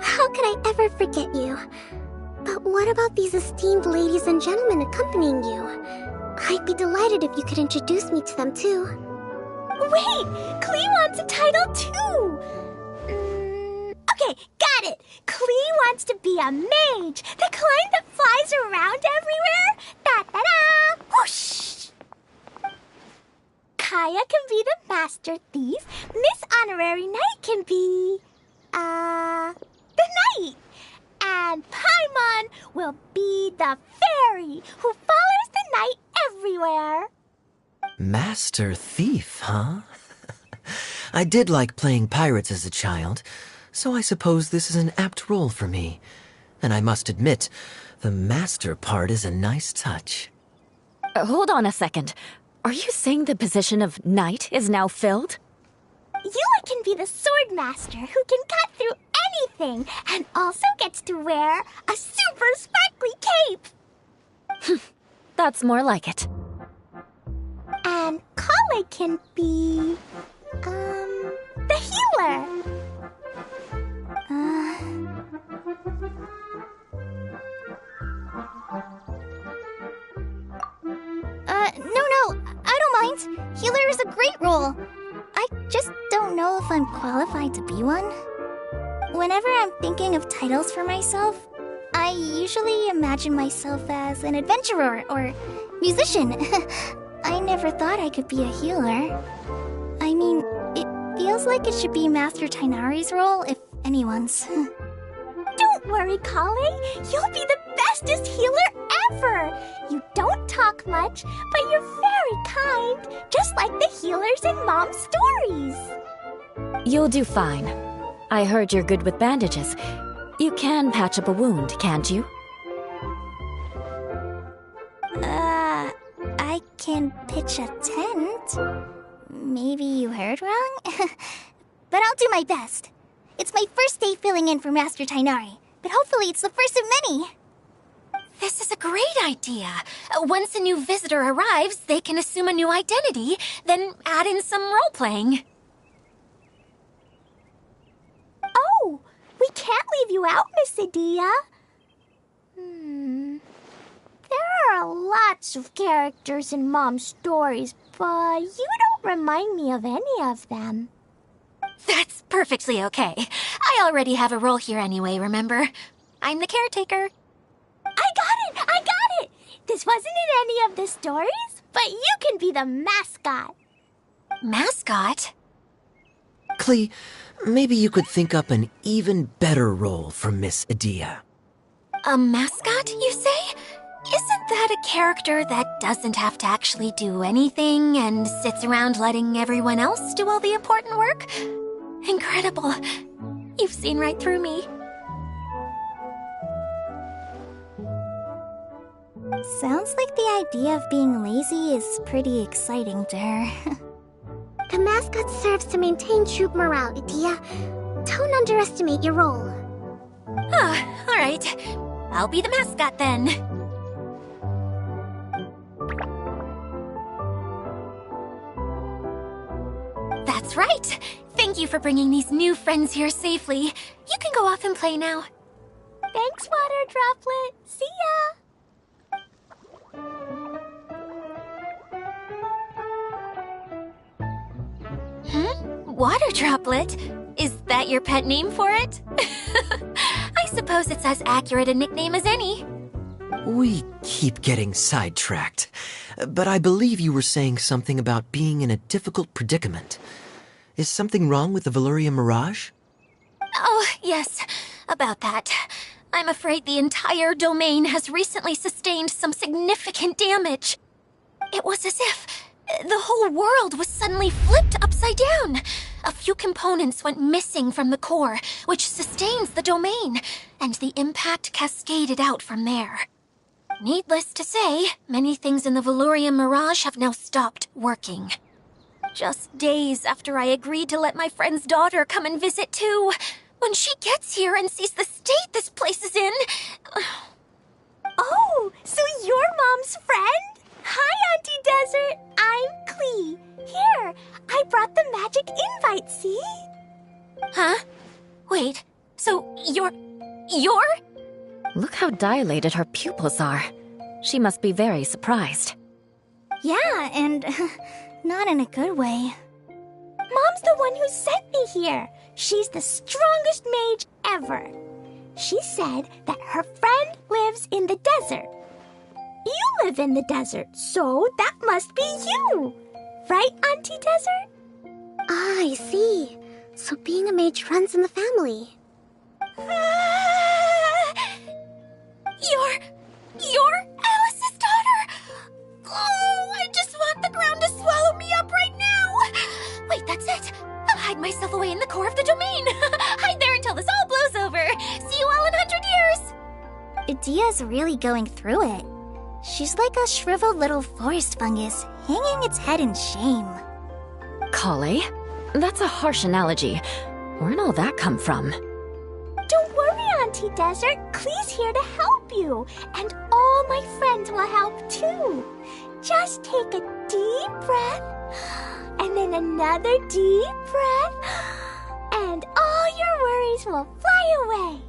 How could I ever forget you? But what about these esteemed ladies and gentlemen accompanying you? I'd be delighted if you could introduce me to them too. Wait, Klee wants a title too. Okay, got it. Klee wants to be a mage, the kind that flies around everywhere. Da-da-da! Whoosh! Kaya can be the master thief. Miss Honorary Knight can be... the knight. And Paimon will be the fairy who follows the knight everywhere. Master Thief, huh? I did like playing pirates as a child, so I suppose this is an apt role for me. And I must admit, the master part is a nice touch. Hold on a second. Are you saying the position of knight is now filled? Yula can be the sword master who can cut through anything and also gets to wear a super sparkly cape. That's more like it. And Kale can be... the healer. No, I don't mind. Healer is a great role. I just don't know if I'm qualified to be one. Whenever I'm thinking of titles for myself, I usually imagine myself as an adventurer or musician. I never thought I could be a healer. I mean, it feels like it should be Master Tainari's role, if anyone's. Don't worry, Kale. You'll be the bestest healer ever. You don't talk much, but you're very kind, just like the healers in Mom's stories. You'll do fine. I heard you're good with bandages. You can patch up a wound, can't you? I can pitch a tent. Maybe you heard wrong? But I'll do my best. It's my first day filling in for Master Tainari, but hopefully it's the first of many. This is a great idea. Once a new visitor arrives, they can assume a new identity, then add in some role-playing. Oh, we can't leave you out, Miss Adia. There are lots of characters in Mom's stories, but you don't remind me of any of them. That's perfectly okay. I already have a role here anyway, remember? I'm the caretaker. I got it! This wasn't in any of the stories, but you can be the mascot. Mascot? Klee, maybe you could think up an even better role for Miss Adia. A mascot, you say? Isn't that a character that doesn't have to actually do anything and sits around letting everyone else do all the important work? Incredible. You've seen right through me. Sounds like the idea of being lazy is pretty exciting to her. The mascot serves to maintain troop morale, Adia. Don't underestimate your role. Ah, all right. I'll be the mascot then. That's right. Thank you for bringing these new friends here safely. You can go off and play now. Thanks, Water Droplet. See ya! Water Droplet? Is that your pet name for it? I suppose it's as accurate a nickname as any. We keep getting sidetracked, but I believe you were saying something about being in a difficult predicament. Is something wrong with the Valyria Mirage? Oh, yes, about that. I'm afraid the entire domain has recently sustained some significant damage. It was as if the whole world was suddenly flipped upside down. A few components went missing from the core, which sustains the domain, and the impact cascaded out from there. Needless to say, many things in the Valyria Mirage have now stopped working. Just days after I agreed to let my friend's daughter come and visit too. When she gets here and sees the state this place is in... Oh, so you're Mom's friend? Hi, Auntie Desert. I'm Klee. Here, I brought the magic invite, see? Huh? Wait, so you're... Look how dilated her pupils are. She must be very surprised. Yeah, and not in a good way. Mom's the one who sent me here. She's the strongest mage ever. She said that her friend lives in the desert. You live in the desert, so that must be you. Right, Auntie Desert? Ah, I see. So being a mage runs in the family. You're Alice's daughter! Oh, I just want the ground to swallow me up right now! Wait, that's it! I'll hide myself away in the core of the domain! Hide there until this all blows over! See you all in 100 years! Adia's really going through it. She's like a shriveled little forest fungus, hanging its head in shame. Kale? That's a harsh analogy. Where'd all that come from? Don't worry, Auntie Desert. Klee's here to help you. And all my friends will help too. Just take a deep breath, and then another deep breath, and all your worries will fly away.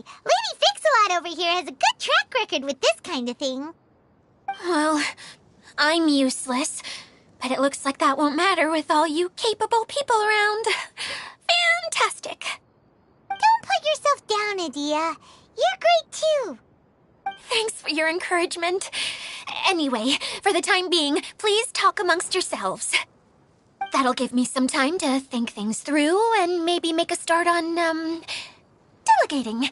Lady Fix-A-Lot over here has a good track record with this kind of thing. Well, I'm useless, but it looks like that won't matter with all you capable people around. Fantastic. Don't put yourself down, Adia. You're great too. Thanks for your encouragement. Anyway, for the time being, please talk amongst yourselves. That'll give me some time to think things through and maybe make a start on, delegating.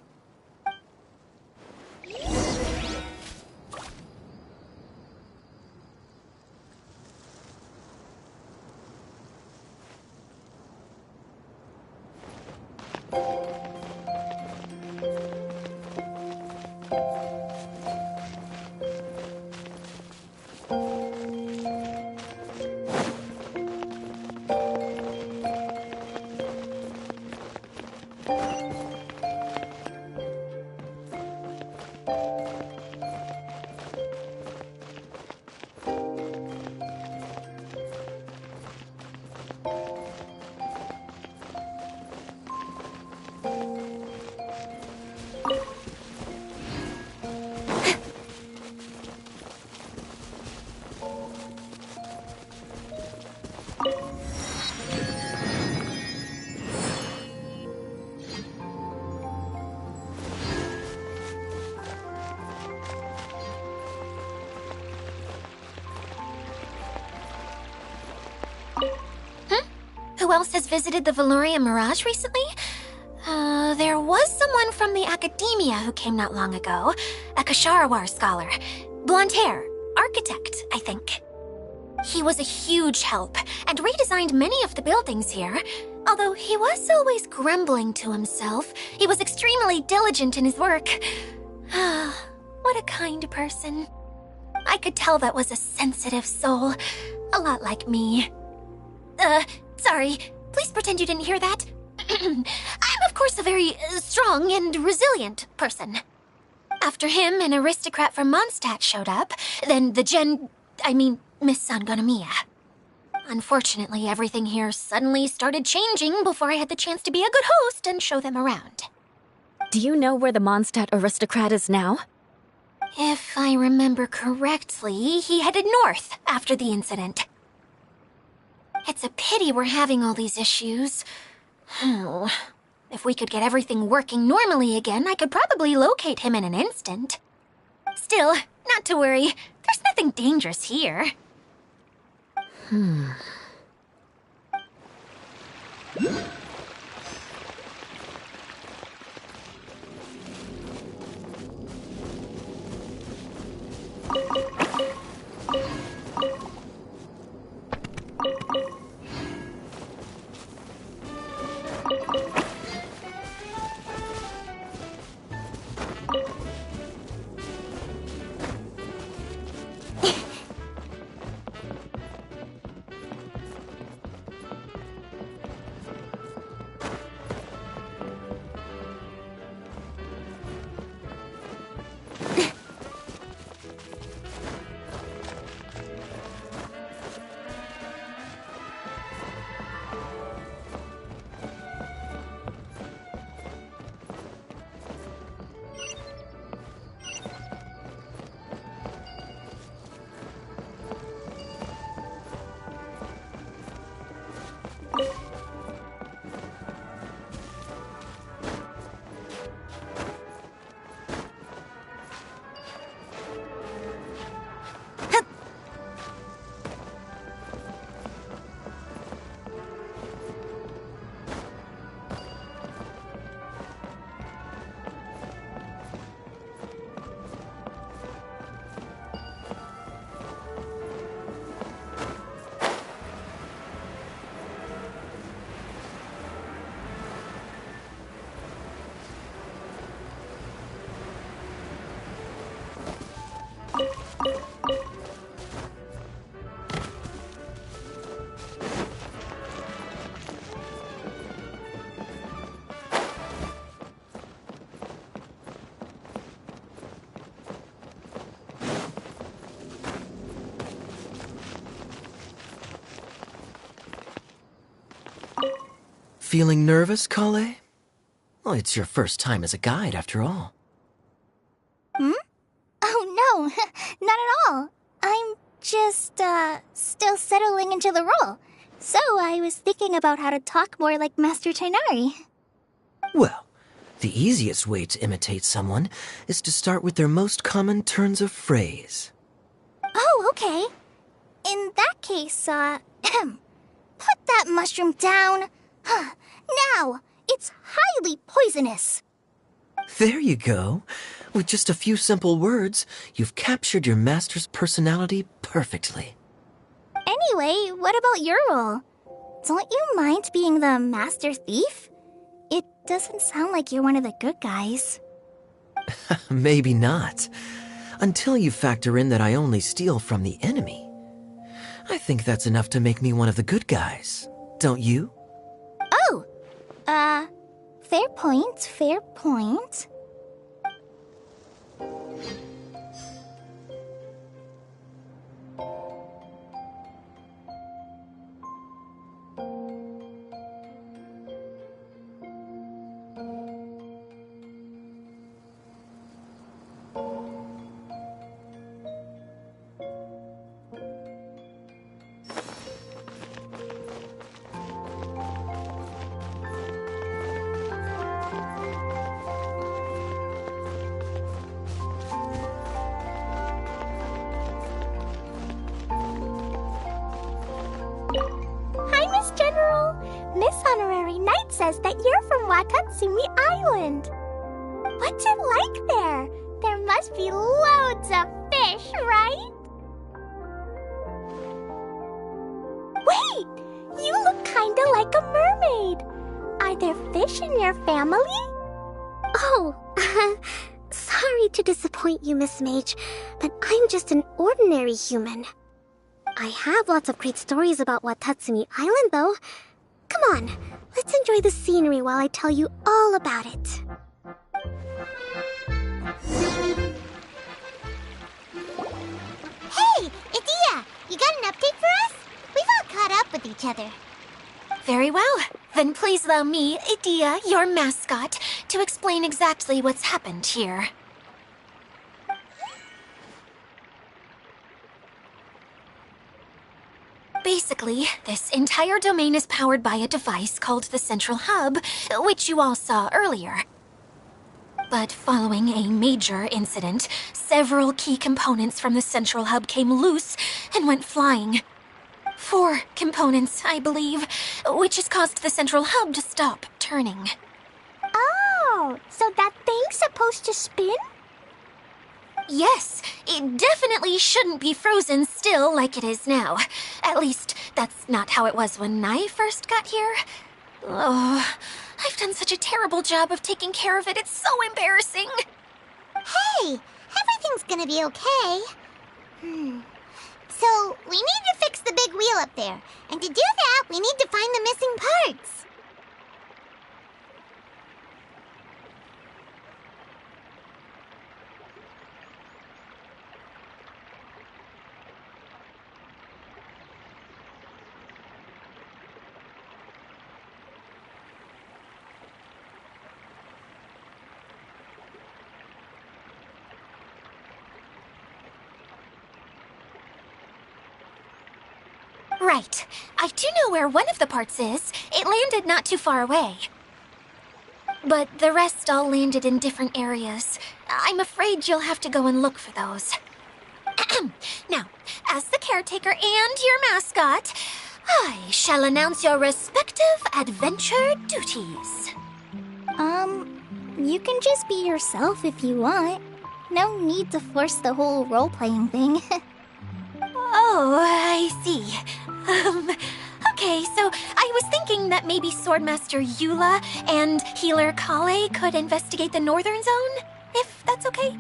Who else has visited the Valoria Mirage recently? There was someone from the academia who came not long ago. A Kasharawar scholar. Blonde hair. Architect, I think. He was a huge help and redesigned many of the buildings here. Although he was always grumbling to himself, he was extremely diligent in his work. What a kind person. I could tell that was a sensitive soul. A lot like me. Sorry. Please pretend you didn't hear that. I'm, of course, a very strong and resilient person. After him, an aristocrat from Mondstadt showed up. Then Miss Sangonomiya. Unfortunately, everything here suddenly started changing before I had the chance to be a good host and show them around. Do you know where the Mondstadt aristocrat is now? If I remember correctly, he headed north after the incident. It's a pity we're having all these issues. Oh, if we could get everything working normally again, I could probably locate him in an instant. Still, not to worry. There's nothing dangerous here. Feeling nervous, Kale? Well, it's your first time as a guide, after all. Oh no, not at all. I'm just, still settling into the role. So I was thinking about how to talk more like Master Tighnari. Well, the easiest way to imitate someone is to start with their most common turns of phrase. Oh, okay. In that case, put that mushroom down. Now, it's highly poisonous. There you go. With just a few simple words, you've captured your master's personality perfectly. Anyway, what about your role? Don't you mind being the master thief? It doesn't sound like you're one of the good guys. Maybe not. Until you factor in that I only steal from the enemy. I think that's enough to make me one of the good guys. Don't you? Oh! Fair point, fair point. Miss Honorary Knight says that you're from Watatsumi Island. What's it like there? There must be loads of fish, right? Wait! You look kinda like a mermaid. Are there fish in your family? Oh, sorry to disappoint you, Miss Mage, but I'm just an ordinary human. I have lots of great stories about Watatsumi Island, though. Come on, let's enjoy the scenery while I tell you all about it. Hey, Idia! You got an update for us? We've all caught up with each other. Very well. Then please allow me, Idia, your mascot, to explain exactly what's happened here. Basically, this entire domain is powered by a device called the Central Hub, which you all saw earlier. But following a major incident, several key components from the Central Hub came loose and went flying. 4 components, I believe, which has caused the Central Hub to stop turning. Oh, so that thing's supposed to spin? Yes, it definitely shouldn't be frozen still like it is now. At least, that's not how it was when I first got here. Oh, I've done such a terrible job of taking care of it, it's so embarrassing. Hey, everything's gonna be okay. So, we need to fix the big wheel up there. And to do that, we need to find the missing parts. Right. I do know where one of the parts is. It landed not too far away. But the rest all landed in different areas. I'm afraid you'll have to go and look for those. Now, as the caretaker and your mascot, I shall announce your respective adventure duties. You can just be yourself if you want. No need to force the whole role-playing thing. Oh, I see. Okay, so I was thinking that maybe Swordmaster Eula and Healer Kale could investigate the Northern Zone, if that's okay?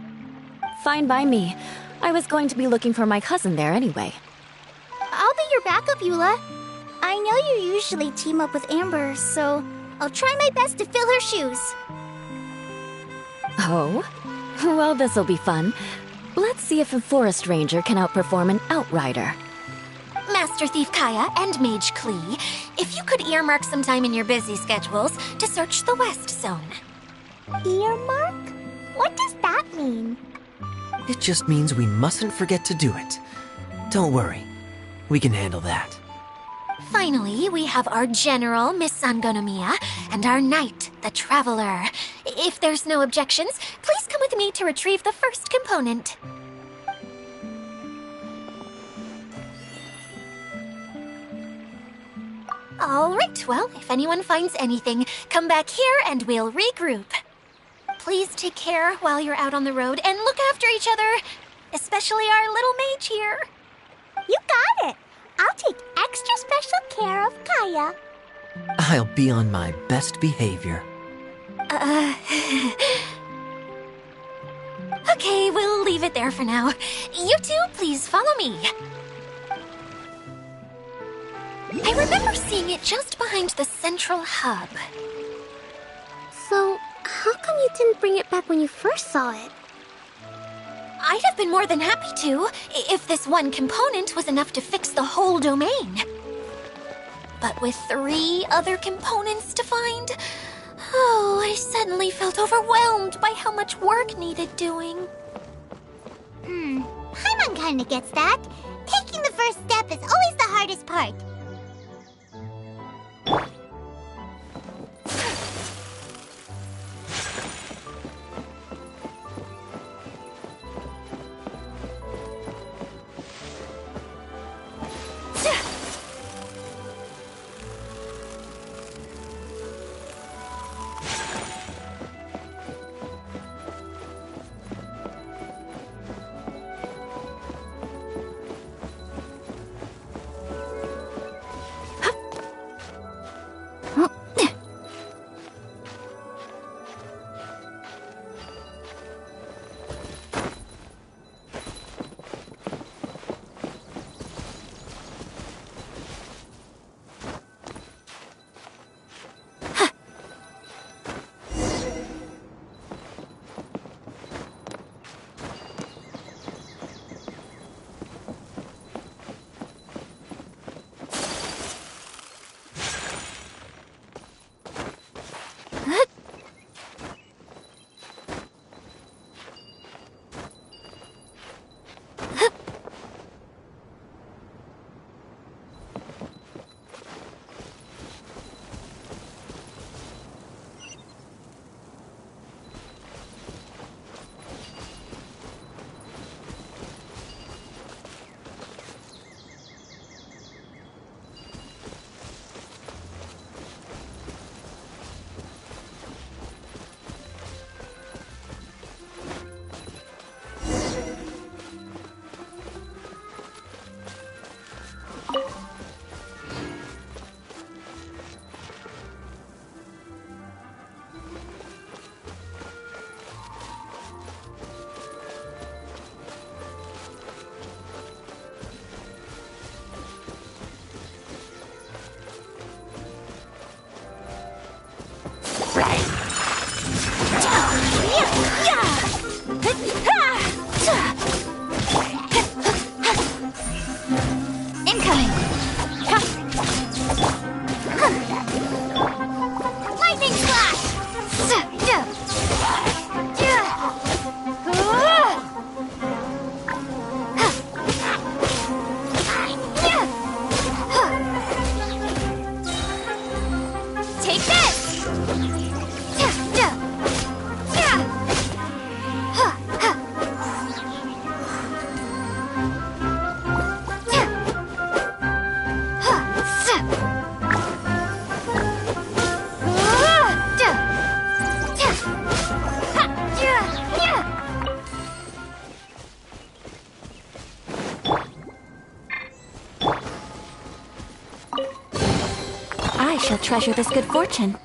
Fine by me. I was going to be looking for my cousin there anyway. I'll be your backup, Eula. I know you usually team up with Amber, so I'll try my best to fill her shoes. Oh? Well, this'll be fun. Let's see if a forest ranger can outperform an outrider. Master Thief Kaya and Mage Klee, if you could earmark some time in your busy schedules to search the West Zone. Earmark? What does that mean? It just means we mustn't forget to do it. Don't worry. We can handle that. Finally, we have our general, Miss Sangonomiya, and our knight, the Traveler. If there's no objections, please come with me to retrieve the first component. Alright, well, if anyone finds anything, come back here and we'll regroup. Please take care while you're out on the road and look after each other, especially our little mage here. You got it! I'll take extra special care of Kaya. I'll be on my best behavior. Okay, we'll leave it there for now. You two, please follow me. I remember seeing it just behind the central hub. So, how come you didn't bring it back when you first saw it? I'd have been more than happy to, if this one component was enough to fix the whole domain. But with 3 other components to find, oh, I suddenly felt overwhelmed by how much work needed doing. Paimon kinda gets that. Taking the first step is always the hardest part. I shall treasure this good fortune.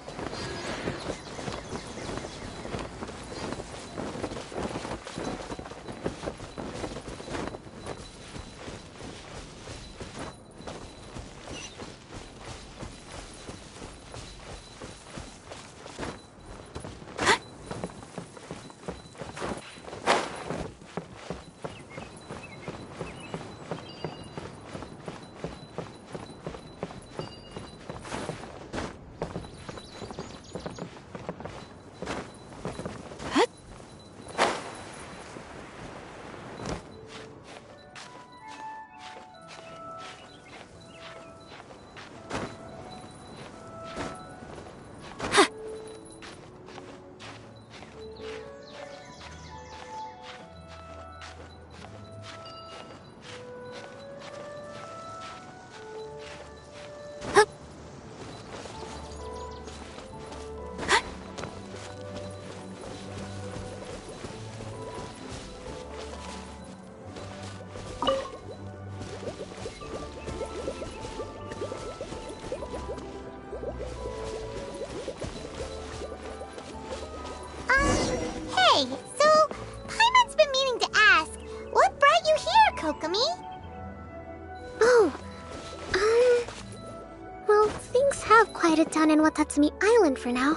have quieted down in Watatsumi Island for now,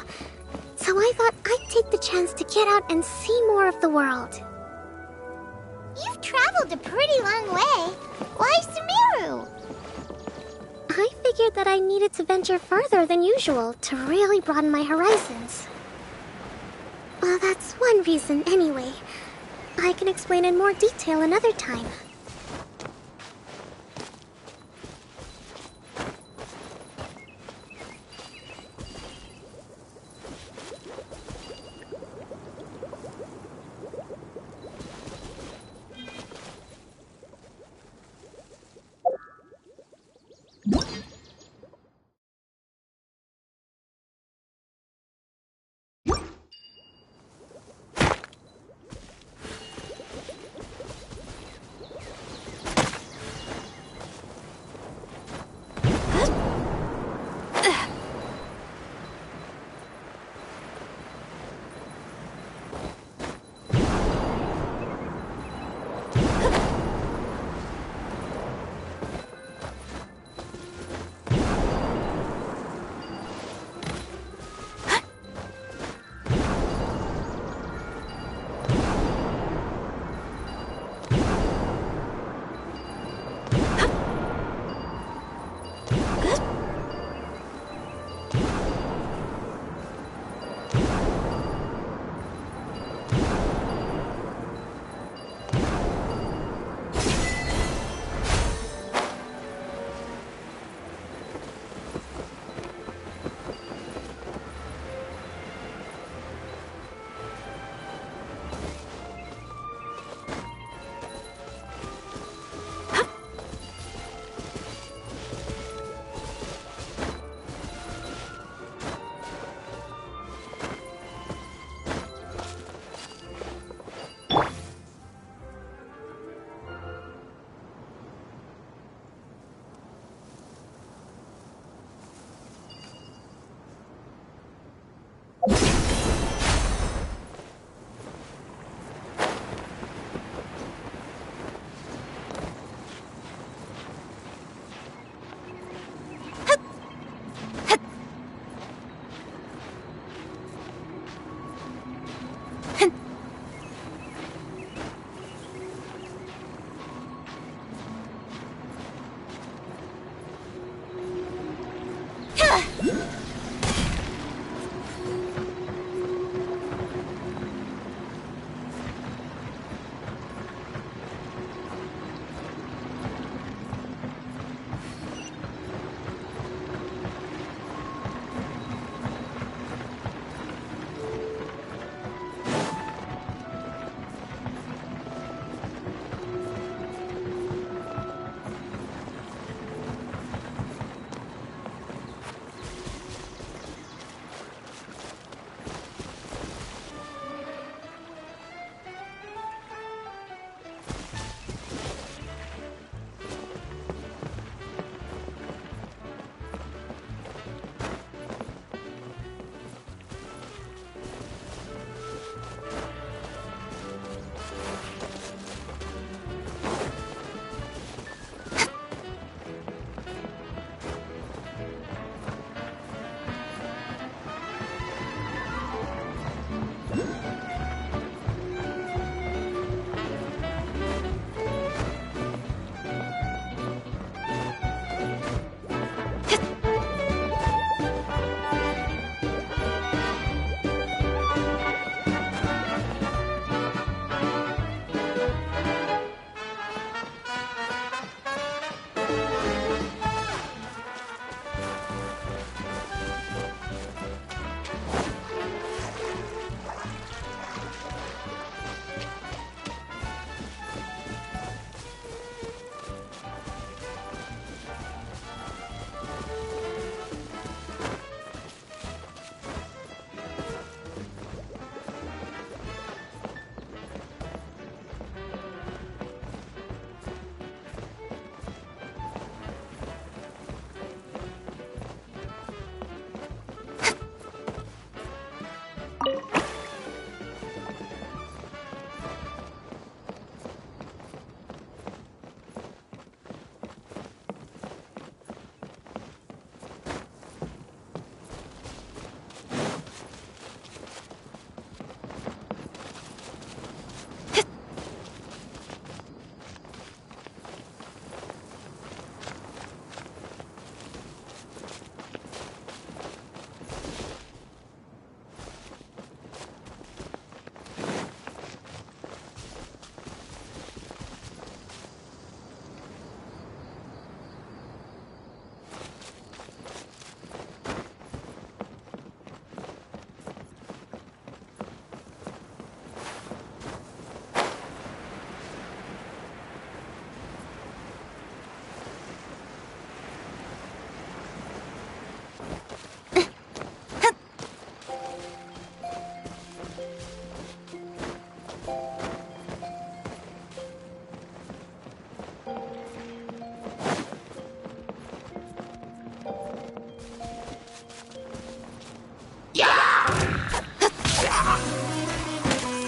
so I thought I'd take the chance to get out and see more of the world. You've traveled a pretty long way. Why Sumeru? I figured that I needed to venture further than usual to really broaden my horizons. Well, that's one reason anyway. I can explain in more detail another time.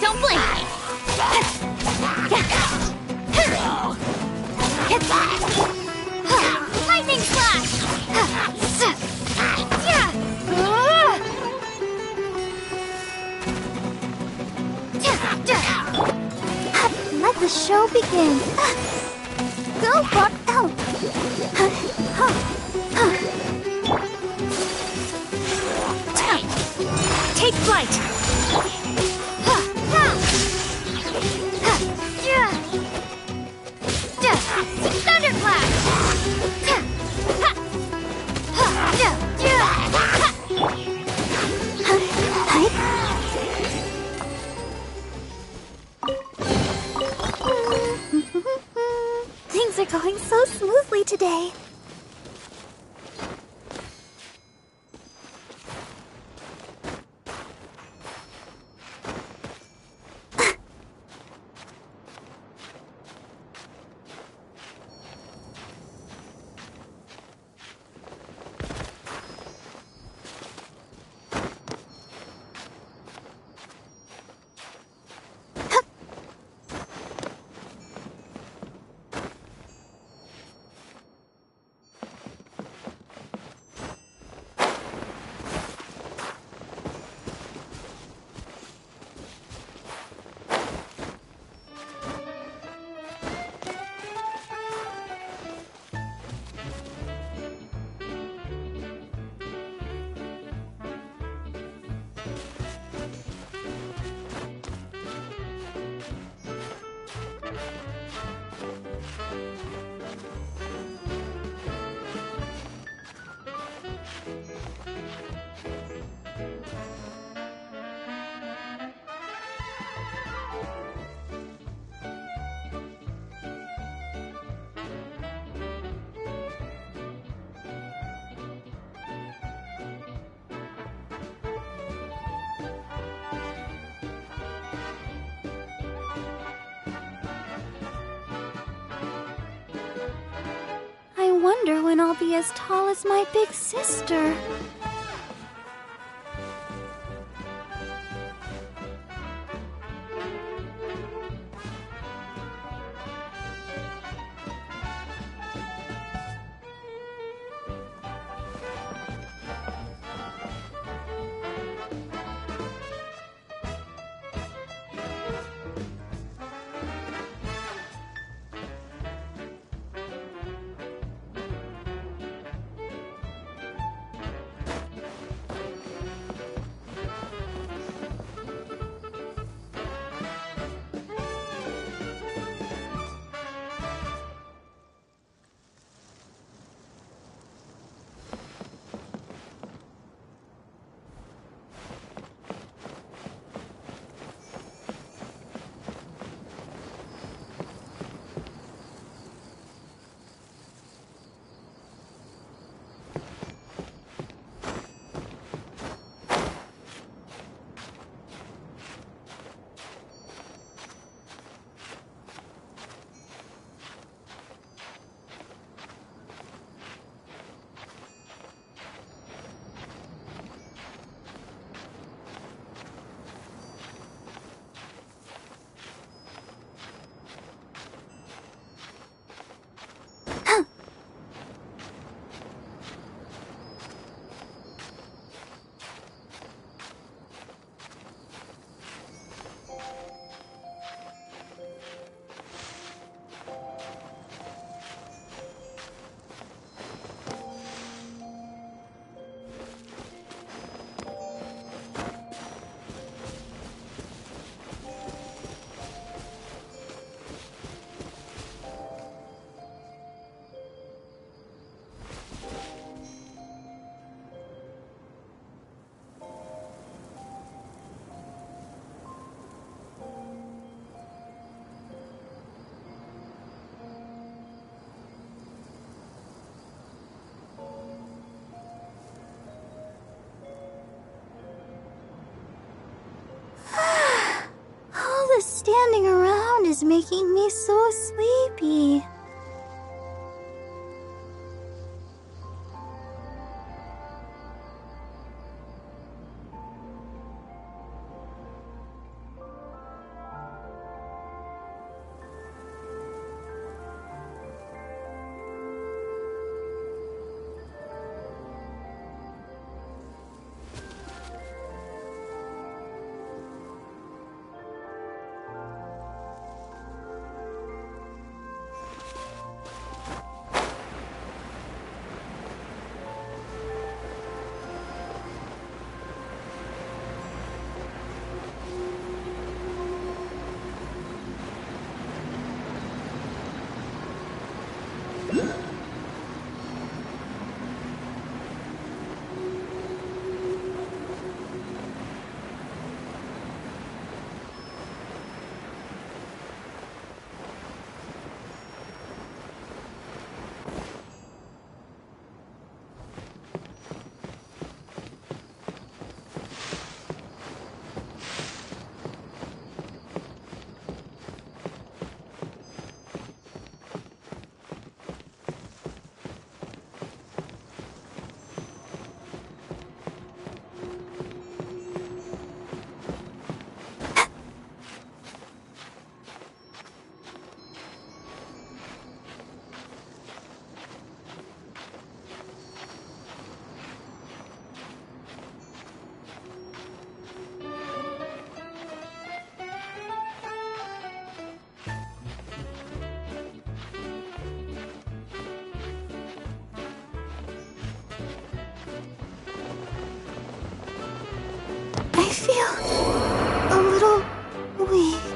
Don't blink! Lightning slash! Let the show begin. Go, Buck, out! Take flight! Thunderclap! Things are going so smoothly today. I wonder when I'll be as tall as my big sister. is making me so sleepy. I feel a little weak.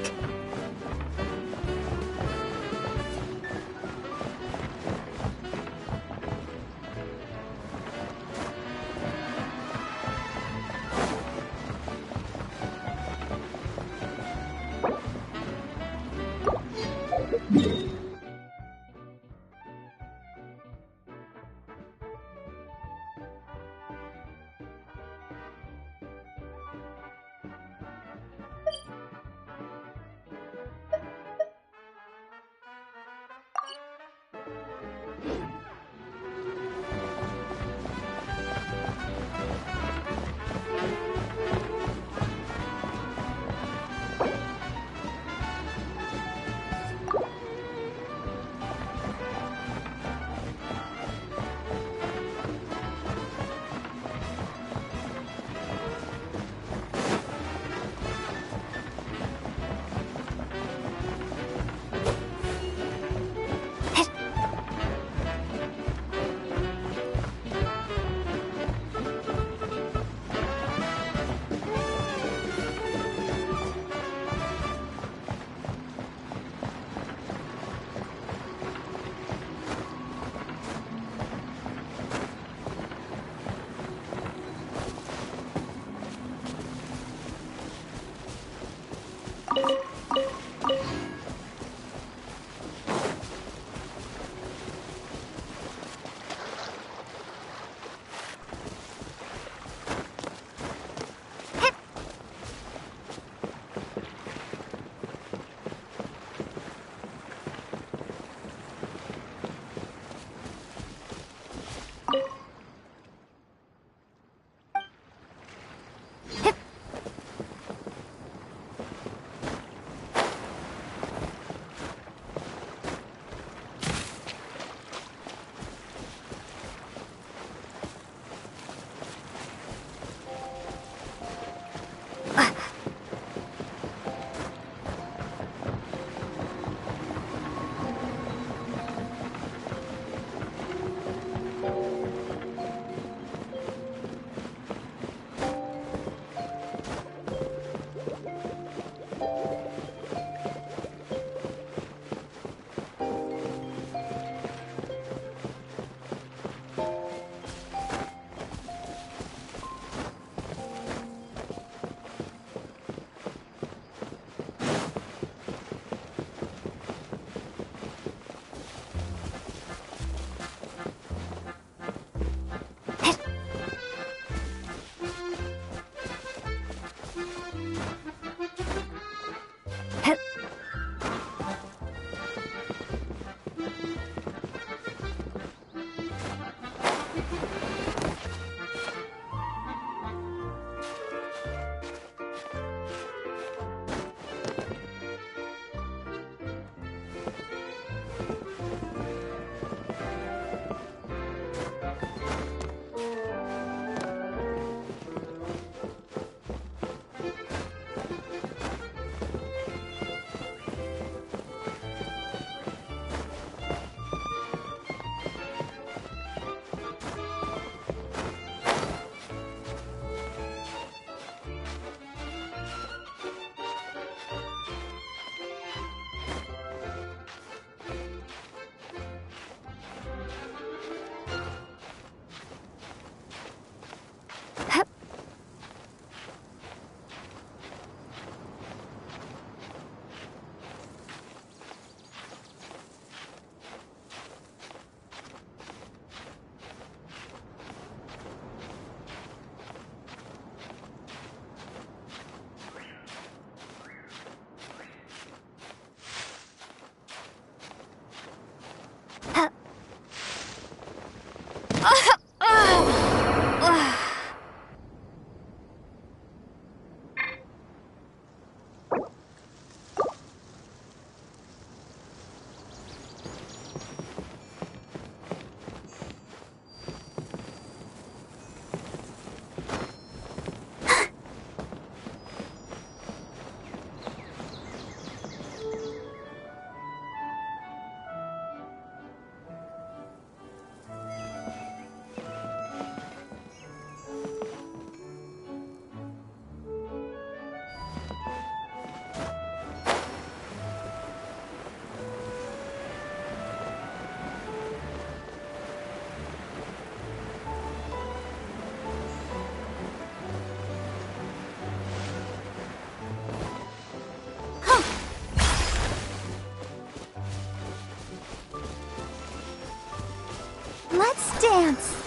dance!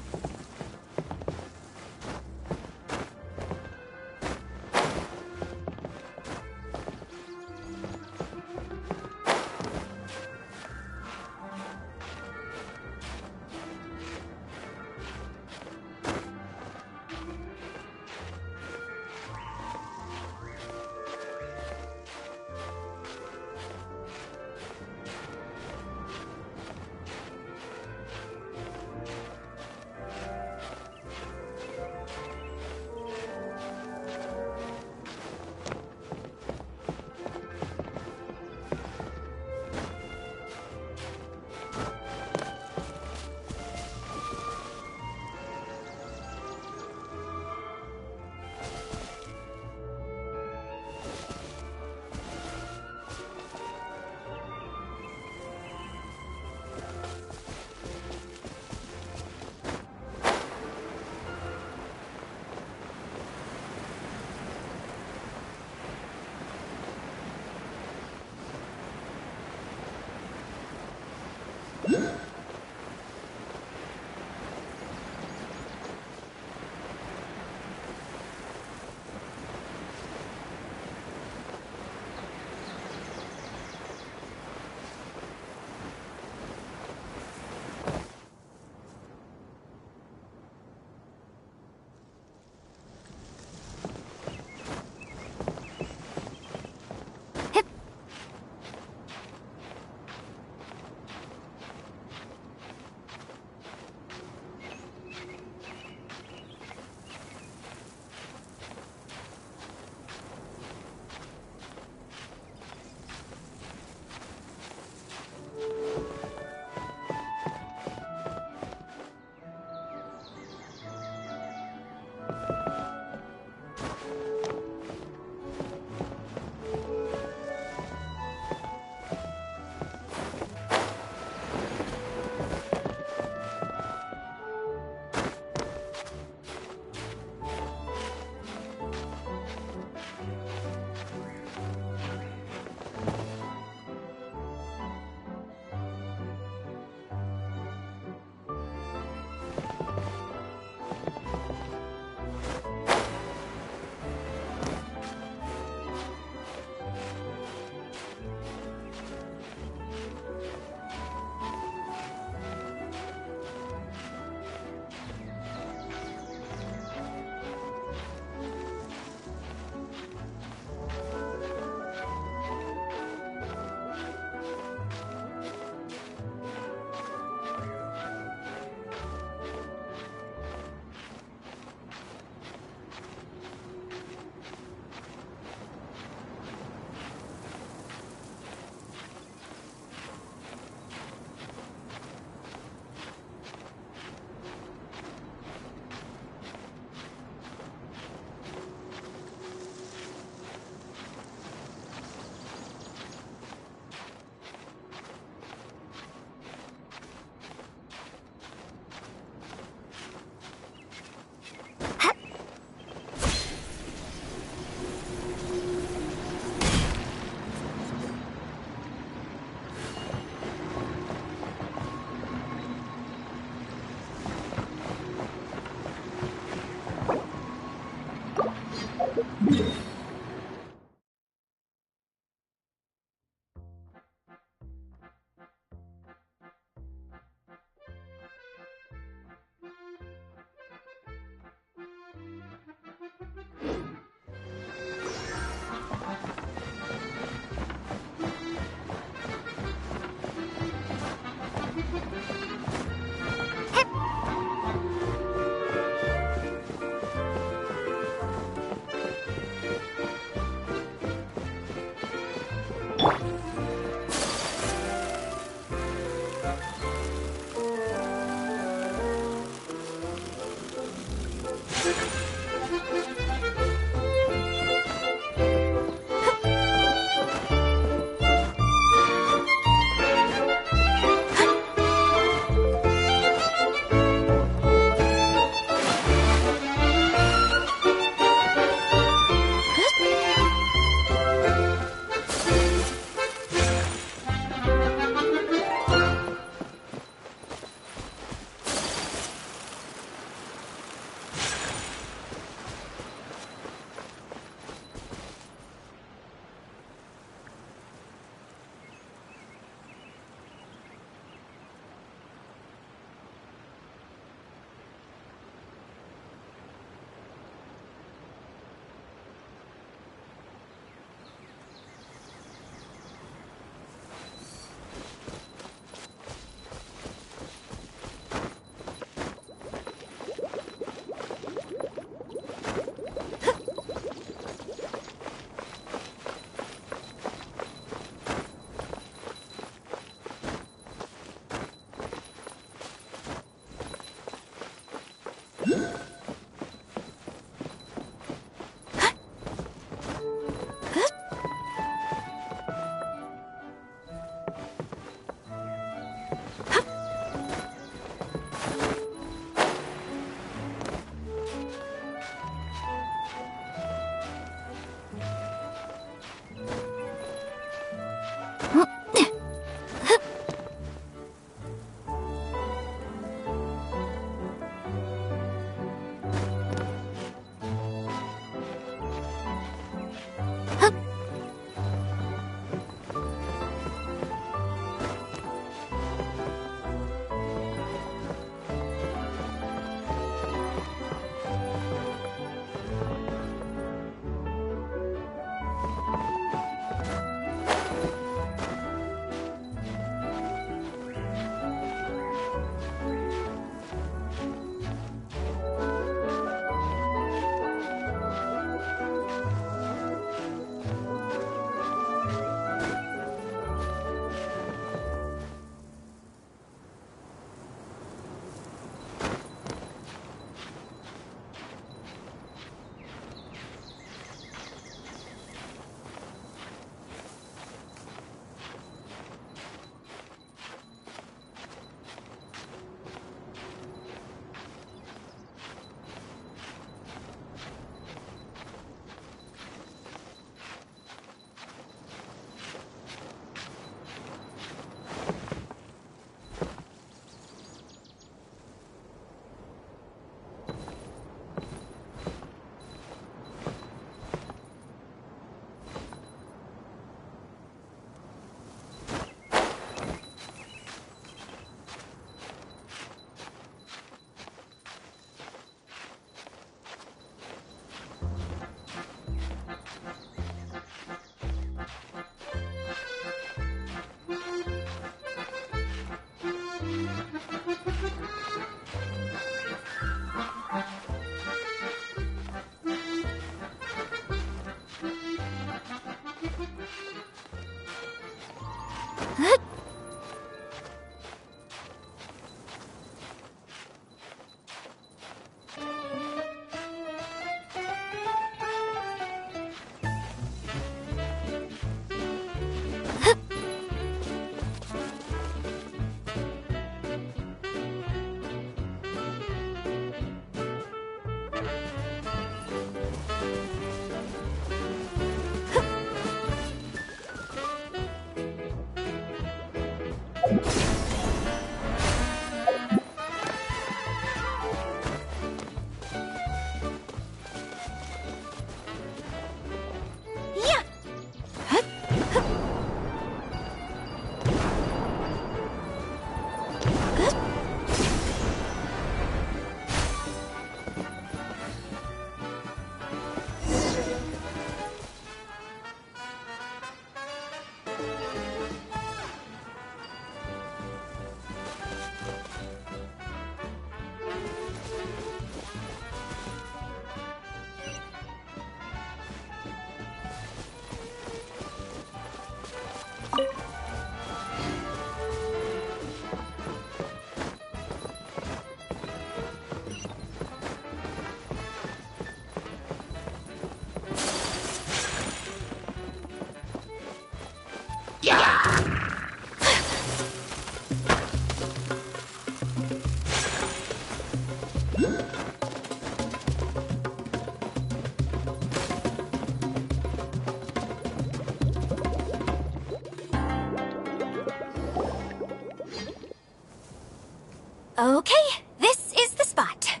Okay, this is the spot.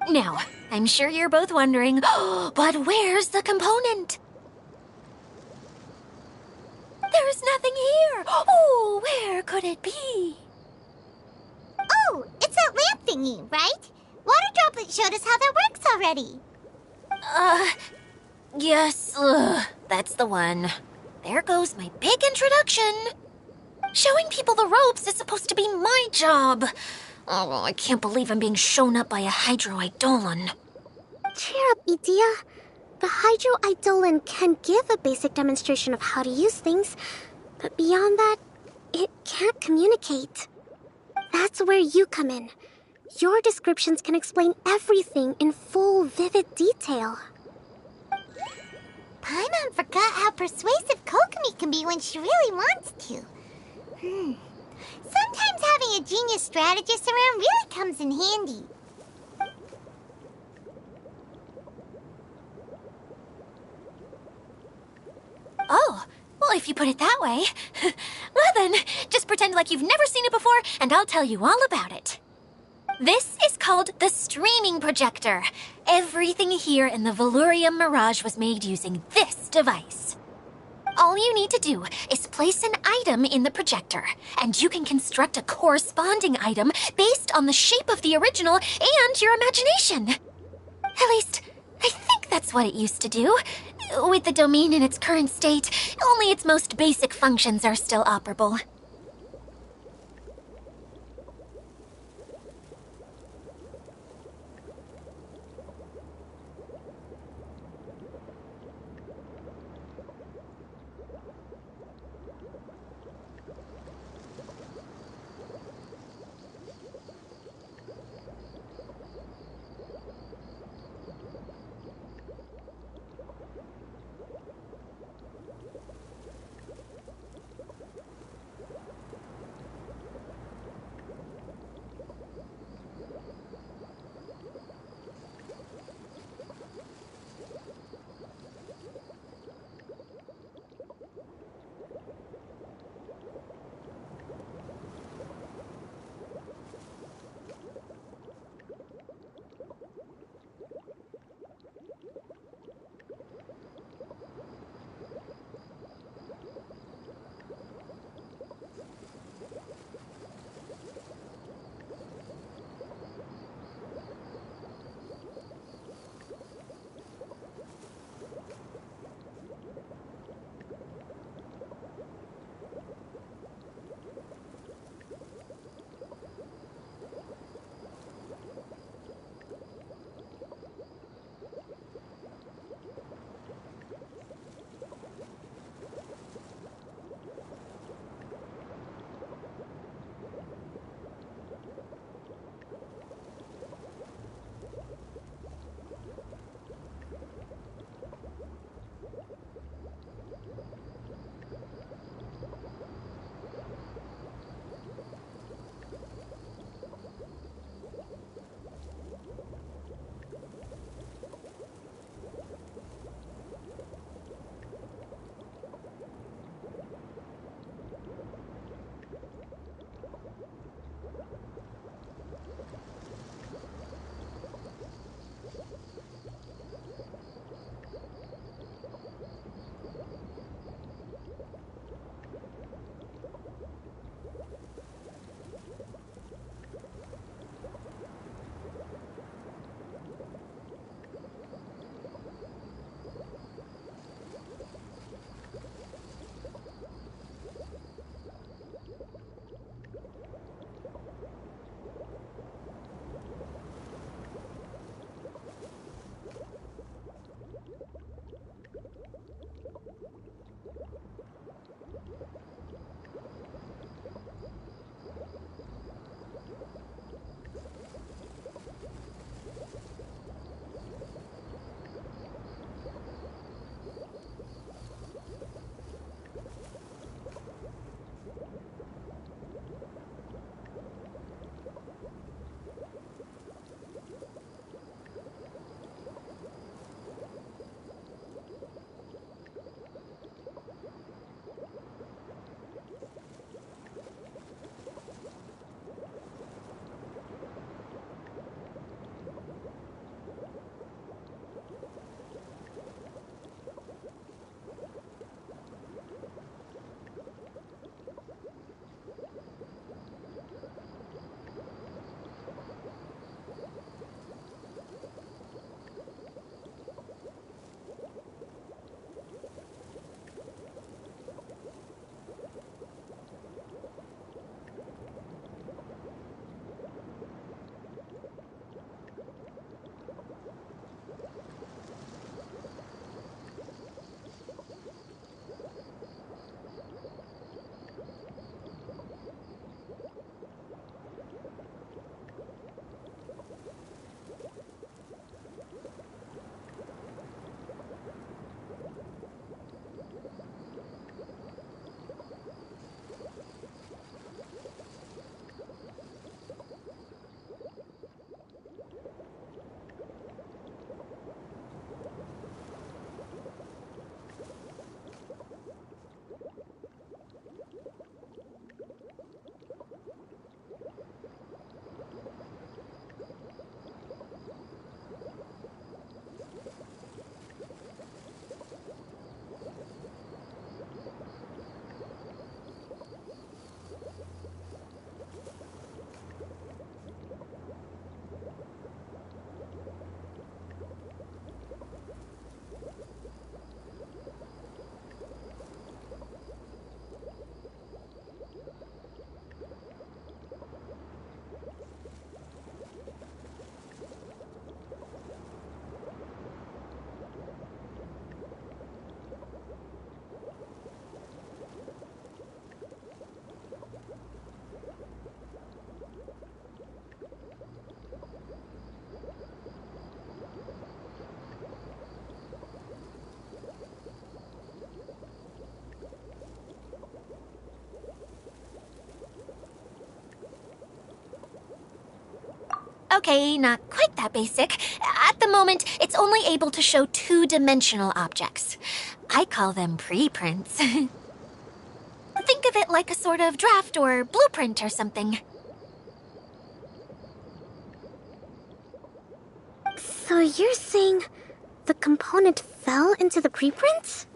Now, I'm sure you're both wondering, but where's the component? There's nothing here. Oh, where could it be? Oh, it's that lamp thingy, right? Water Droplet showed us how that works already. Yes, that's the one. There goes my big introduction. Showing people the ropes is supposed to be my job. Oh, I can't believe I'm being shown up by a Hydro-Eidolon. Cheer up, Edea. The Hydro-Eidolon can give a basic demonstration of how to use things, but beyond that, it can't communicate. That's where you come in. Your descriptions can explain everything in full, vivid detail. Paimon forgot how persuasive Kokomi can be when she really wants to. Sometimes having a genius strategist around really comes in handy. Oh, well, if you put it that way. Well then, just pretend like you've never seen it before, and I'll tell you all about it. This is called the streaming projector. Everything here in the Valurium Mirage was made using this device. All you need to do is place an item in the projector, and you can construct a corresponding item based on the shape of the original and your imagination. At least, I think that's what it used to do. With the domain in its current state, only its most basic functions are still operable. Okay, not quite that basic. At the moment, it's only able to show two-dimensional objects. I call them preprints. Think of it like a sort of draft or blueprint or something. So you're saying the component fell into the preprints?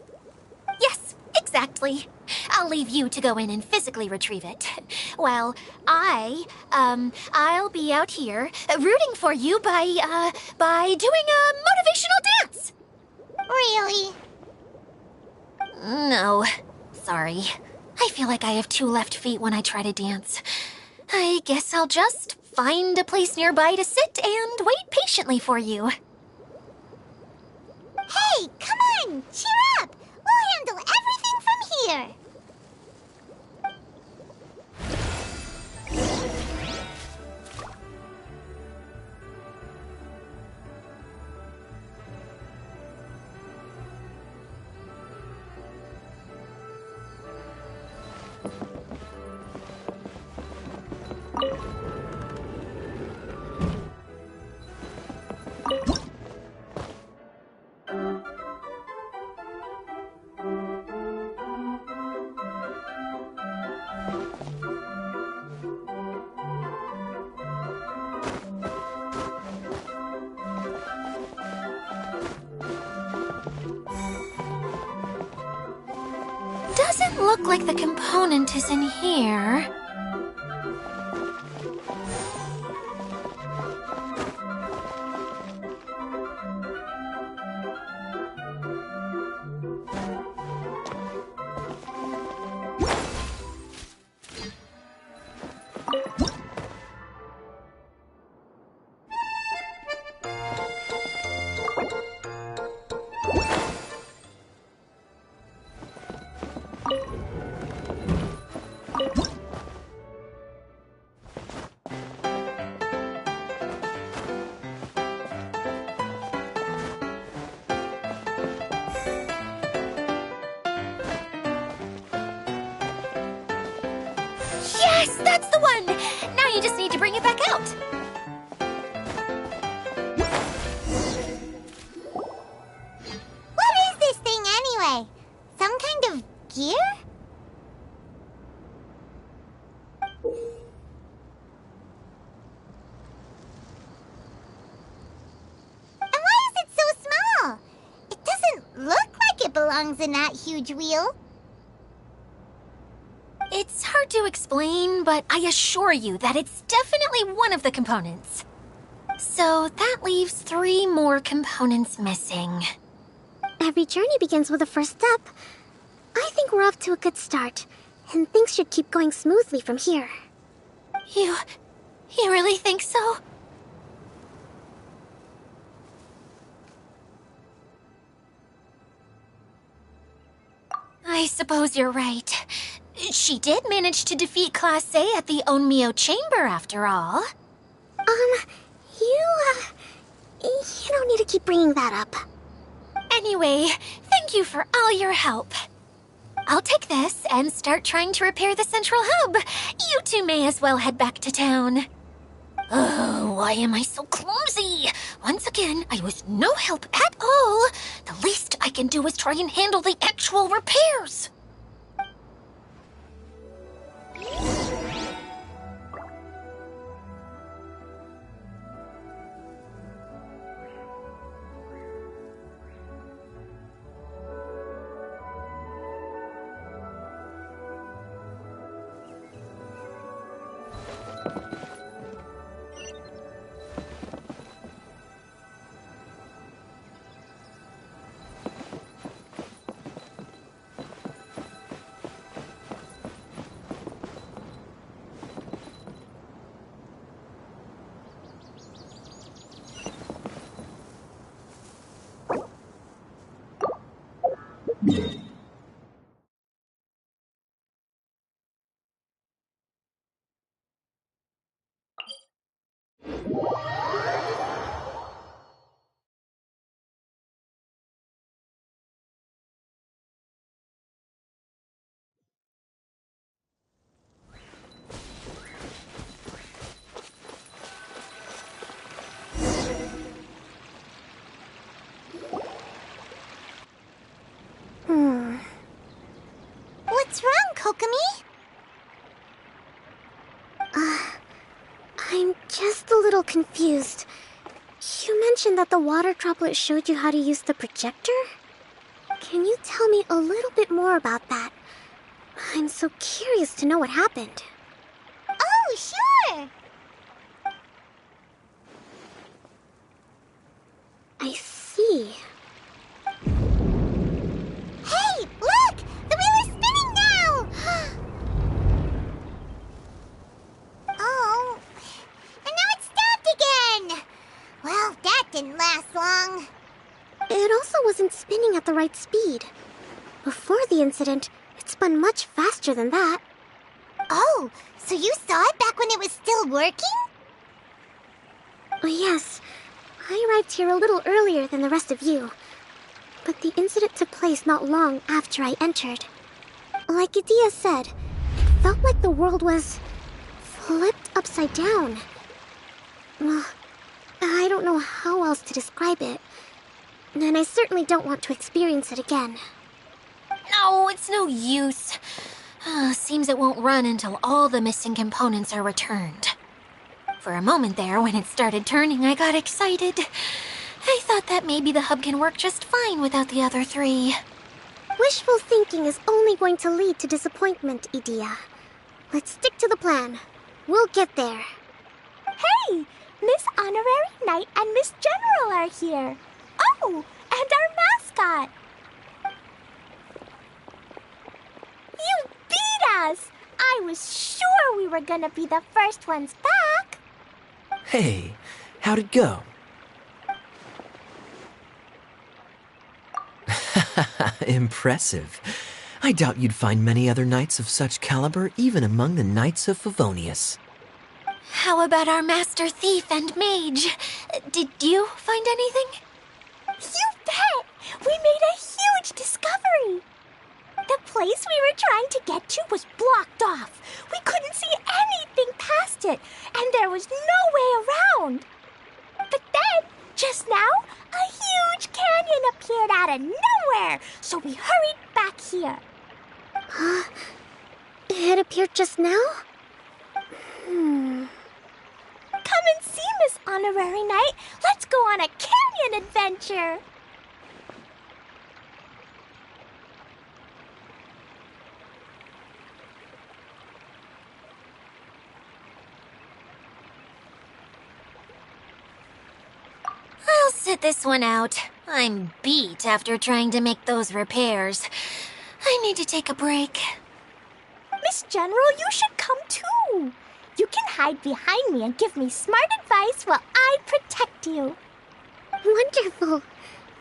Yes, exactly. I'll leave you to go in and physically retrieve it. Well, I'll be out here rooting for you by doing a motivational dance. Really? No, sorry. I feel like I have two left feet when I try to dance. I guess I'll just find a place nearby to sit and wait patiently for you. Hey, come on! Cheer up! We'll handle everything from here! Doesn't look like the component is in here. Yes, that's the one! Now you just need to bring it back out. What is this thing anyway? Some kind of gear? And why is it so small? It doesn't look like it belongs in that huge wheel. It's hard to explain, but I assure you that it's definitely one of the components. So that leaves 3 more components missing. Every journey begins with a first step. I think we're off to a good start, and things should keep going smoothly from here. You really think so? I suppose you're right. She did manage to defeat Class A at the Onmyo Chamber, after all. You don't need to keep bringing that up. Anyway, thank you for all your help. I'll take this and start trying to repair the central hub. You two may as well head back to town. Oh, why am I so clumsy? Once again, I was no help at all. The least I can do is try and handle the actual repairs. Kokomi? I'm just a little confused. You mentioned that the water droplet showed you how to use the projector? Can you tell me a little bit more about that? I'm so curious to know what happened. Oh, sure! I see. Hey, look! The wheel is spinning now! Oh, and now it's stopped again! Well, that didn't last long. It also wasn't spinning at the right speed. Before the incident, it spun much faster than that. Oh, so you saw it back when it was still working? Yes, I arrived here a little earlier than the rest of you. But the incident took place not long after I entered. Like Idia said, it felt like the world was flipped upside down. Well, I don't know how else to describe it. And I certainly don't want to experience it again. No, it's no use. Seems it won't run until all the missing components are returned. For a moment there, when it started turning, I got excited. I thought that maybe the hub can work just fine without the other three. Wishful thinking is only going to lead to disappointment, Idia. Let's stick to the plan. We'll get there. Hey! Miss Honorary Knight and Miss General are here. Oh, and our mascot. You beat us! I was sure we were gonna be the first ones back. Hey, how'd it go? Impressive. I doubt you'd find many other knights of such caliber even among the Knights of Favonius. How about our master thief and mage? Did you find anything? You bet! We made a huge discovery. The place we were trying to get to was blocked off. We couldn't see anything past it, and there was no way around. But then, just now, a huge canyon appeared out of nowhere, so we hurried back here. It appeared just now? Come and see, Miss Honorary Knight. Let's go on a canyon adventure. I'll sit this one out. I'm beat after trying to make those repairs. I need to take a break. Miss General, you should come too. You can hide behind me and give me smart advice while I protect you. Wonderful.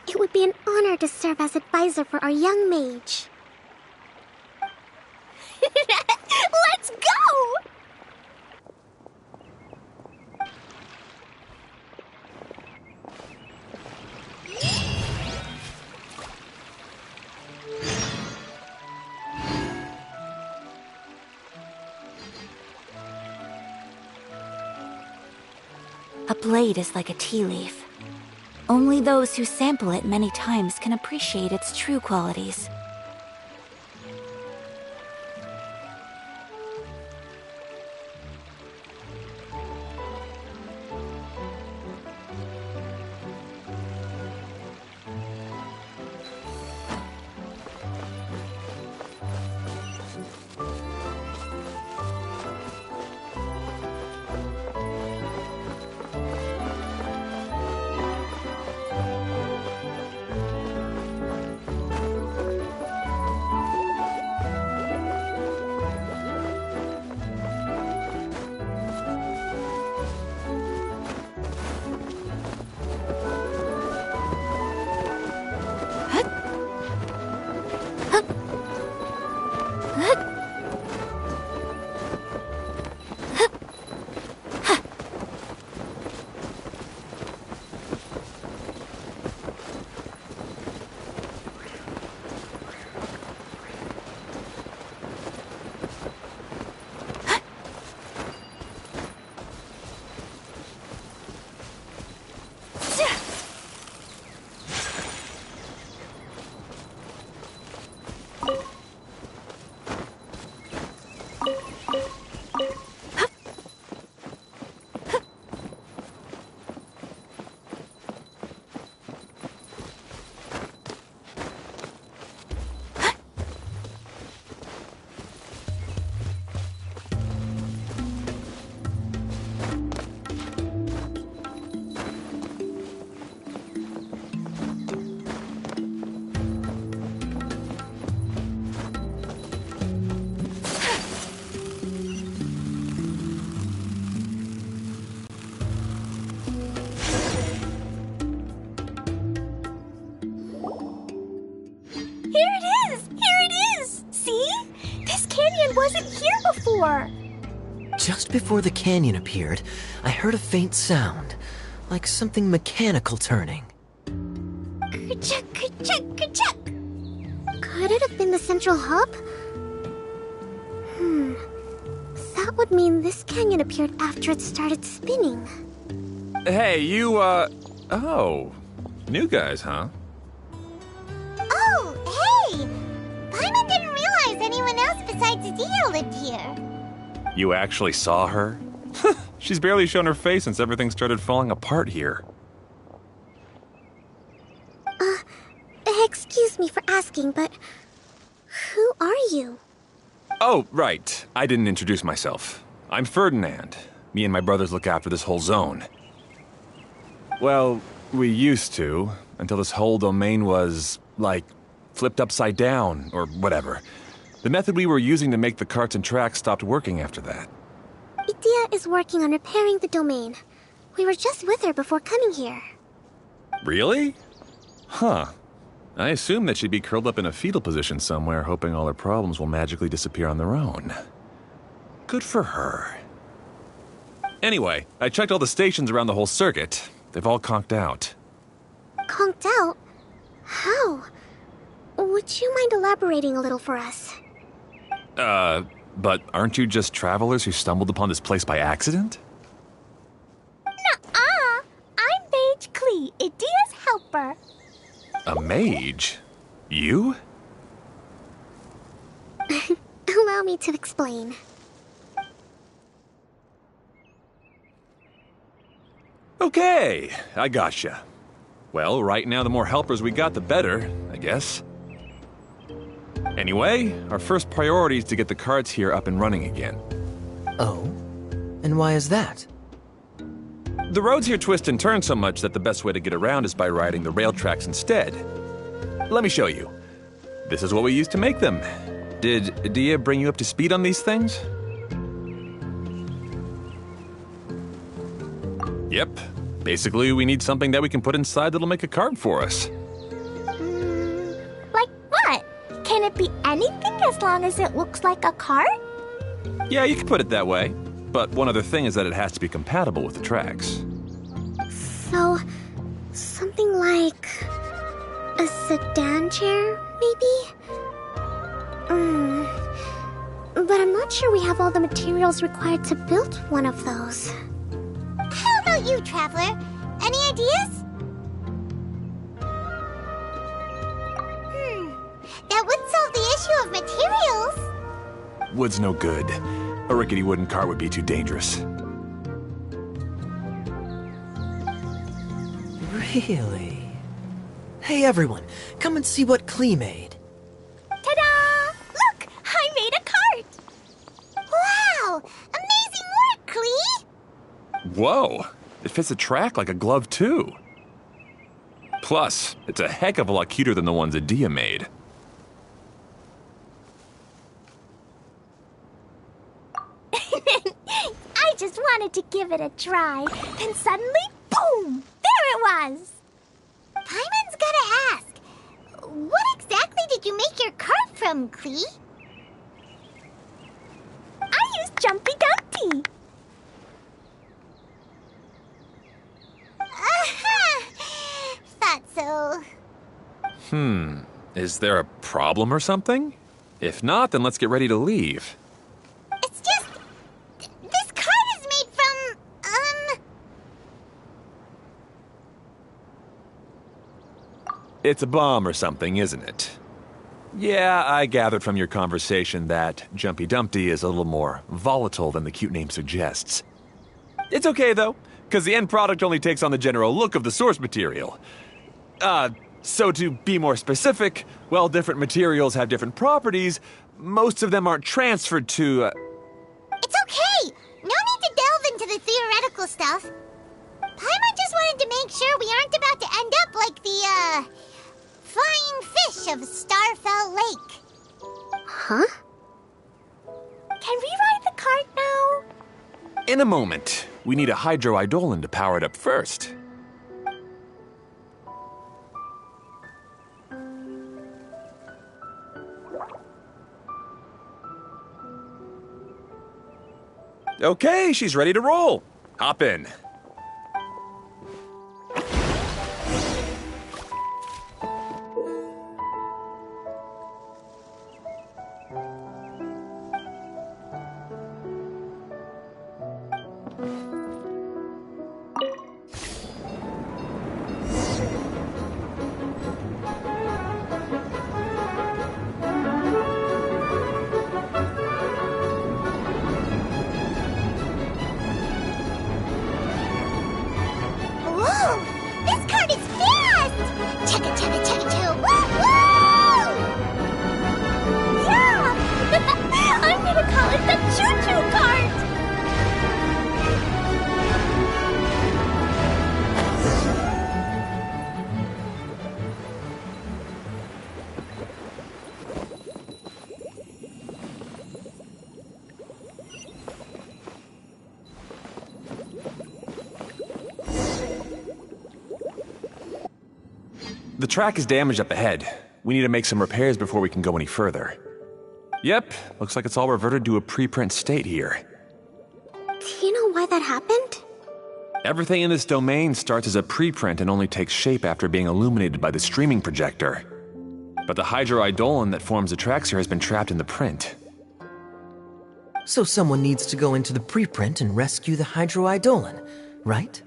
It would be an honor to serve as advisor for our young mage. Let's go! A blade is like a tea leaf. Only those who sample it many times can appreciate its true qualities. before? Just before the canyon appeared, I heard a faint sound, like something mechanical turning. Ka-chuck, ka-chuck, ka-chuck. Could it have been the central hub? That would mean this canyon appeared after it started spinning. Hey, you, oh. New guys, huh? Oh, hey! Paimon didn't realize anyone else besides Adia lived here. You actually saw her? She's barely shown her face since everything started falling apart here. Excuse me for asking, but who are you? Oh, right. I didn't introduce myself. I'm Ferdinand. Me and my brothers look after this whole zone. Well, we used to, until this whole domain was, like, flipped upside down, or whatever. The method we were using to make the carts and tracks stopped working after that. Idia is working on repairing the domain. We were just with her before coming here. Really? Huh. I assume that she'd be curled up in a fetal position somewhere, hoping all her problems will magically disappear on their own. Good for her. Anyway, I checked all the stations around the whole circuit. They've all conked out. Conked out? How? Would you mind elaborating a little for us? But aren't you just travelers who stumbled upon this place by accident? Nuh-uh. I'm Mage Klee, Idia's helper. A mage? You? Allow me to explain. Okay, I gotcha. Well, right now the more helpers we got, the better, I guess. Anyway, our first priority is to get the carts here up and running again. Oh? And why is that? The roads here twist and turn so much that the best way to get around is by riding the rail tracks instead. Let me show you. This is what we used to make them. Did Adia bring you up to speed on these things? Yep. Basically, we need something that we can put inside that'll make a cart for us. Like what? Can it be anything as long as it looks like a cart? Yeah, you can put it that way. But one other thing is that it has to be compatible with the tracks. So, something like a sedan chair, maybe? But I'm not sure we have all the materials required to build one of those. How about you, Traveler? Any ideas? That would solve the issue of materials. Wood's no good. A rickety wooden cart would be too dangerous. Really? Hey everyone, come and see what Klee made. Ta-da! Look! I made a cart! Wow! Amazing work, Klee! Whoa! It fits the track like a glove, too. Plus, it's a heck of a lot cuter than the ones Adia made. I just wanted to give it a try. Then suddenly, boom! There it was! Paimon's gotta ask. What exactly did you make your cart from, Klee? I used Jumpy Dumpty. Thought so. Is there a problem or something? If not, then let's get ready to leave. It's just... This cart is made from, It's a bomb or something, isn't it? Yeah, I gathered from your conversation that Jumpy Dumpty is a little more volatile than the cute name suggests. It's okay, though, because the end product only takes on the general look of the source material. So to be more specific, while different materials have different properties, most of them aren't transferred to, It's okay! No need to delve into the theoretical stuff. Paimon just wanted to make sure we aren't about to end up like the, flying fish of Starfell Lake. Huh? Can we ride the cart now? In a moment. We need a hydroidolin to power it up first. Okay, she's ready to roll. Hop in. Whoa! This cart is fast! Chugga chugga chugga chugga! Woo woo! Yeah! I'm gonna call it the choo-choo cart! The track is damaged up ahead. We need to make some repairs before we can go any further. Yep, looks like it's all reverted to a preprint state here. Do you know why that happened? Everything in this domain starts as a preprint and only takes shape after being illuminated by the streaming projector. But the hydroidolin that forms the tracks here has been trapped in the print. So someone needs to go into the preprint and rescue the hydroidolin, right?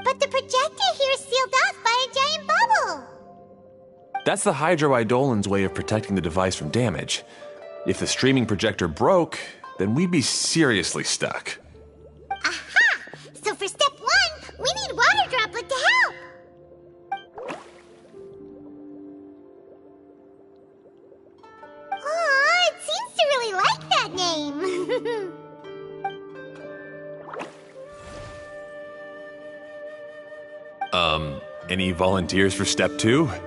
But the projector here is sealed off by a giant bubble! That's the hydroidolin's way of protecting the device from damage. If the streaming projector broke, then we'd be seriously stuck. Aha! So for step 1, we need Water Droplet to help! Aw, it seems to really like that name! Any volunteers for step 2? Leave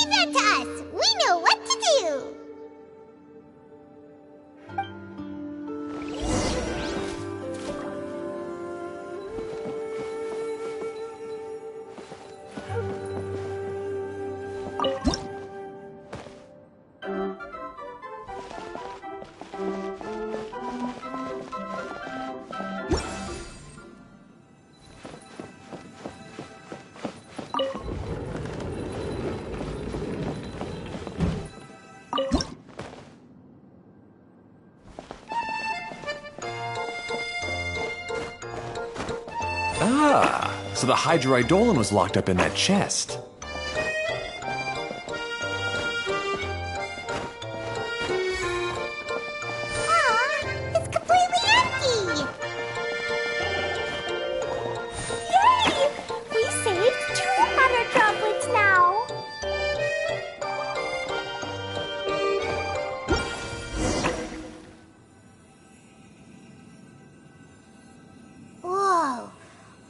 that to us! We know what to do! Ah, so the hydroidolin was locked up in that chest. Aw, it's completely empty! Yay! We saved 2 water droplets now! Whoa!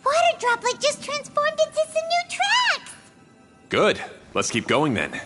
Water Droplet just transformed into some new tracks! Good. Let's keep going then.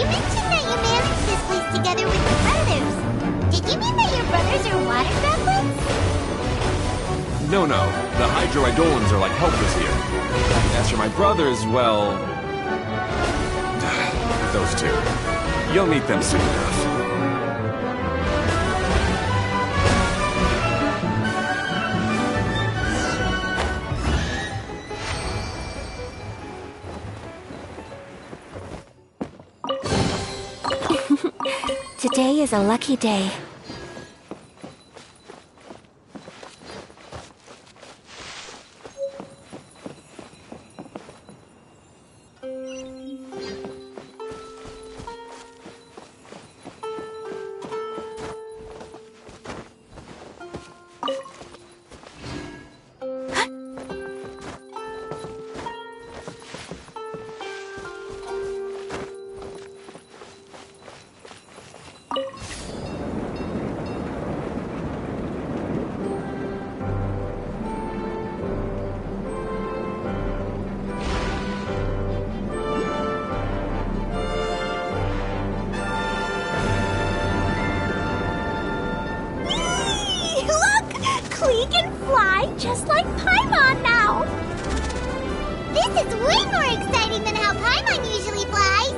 mentioned that you managed this place together with your brothers. Did you mean that your brothers are water goblins? No, no. The Hydroidolans are like helpers here. As for my brothers, well... those two. You'll meet them soon enough. Today is a lucky day. Klee can fly just like Paimon now! This is way more exciting than how Paimon usually flies!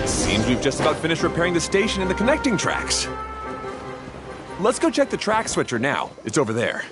Seems we've just about finished repairing the station and the connecting tracks. Let's go check the track switcher now. It's over there.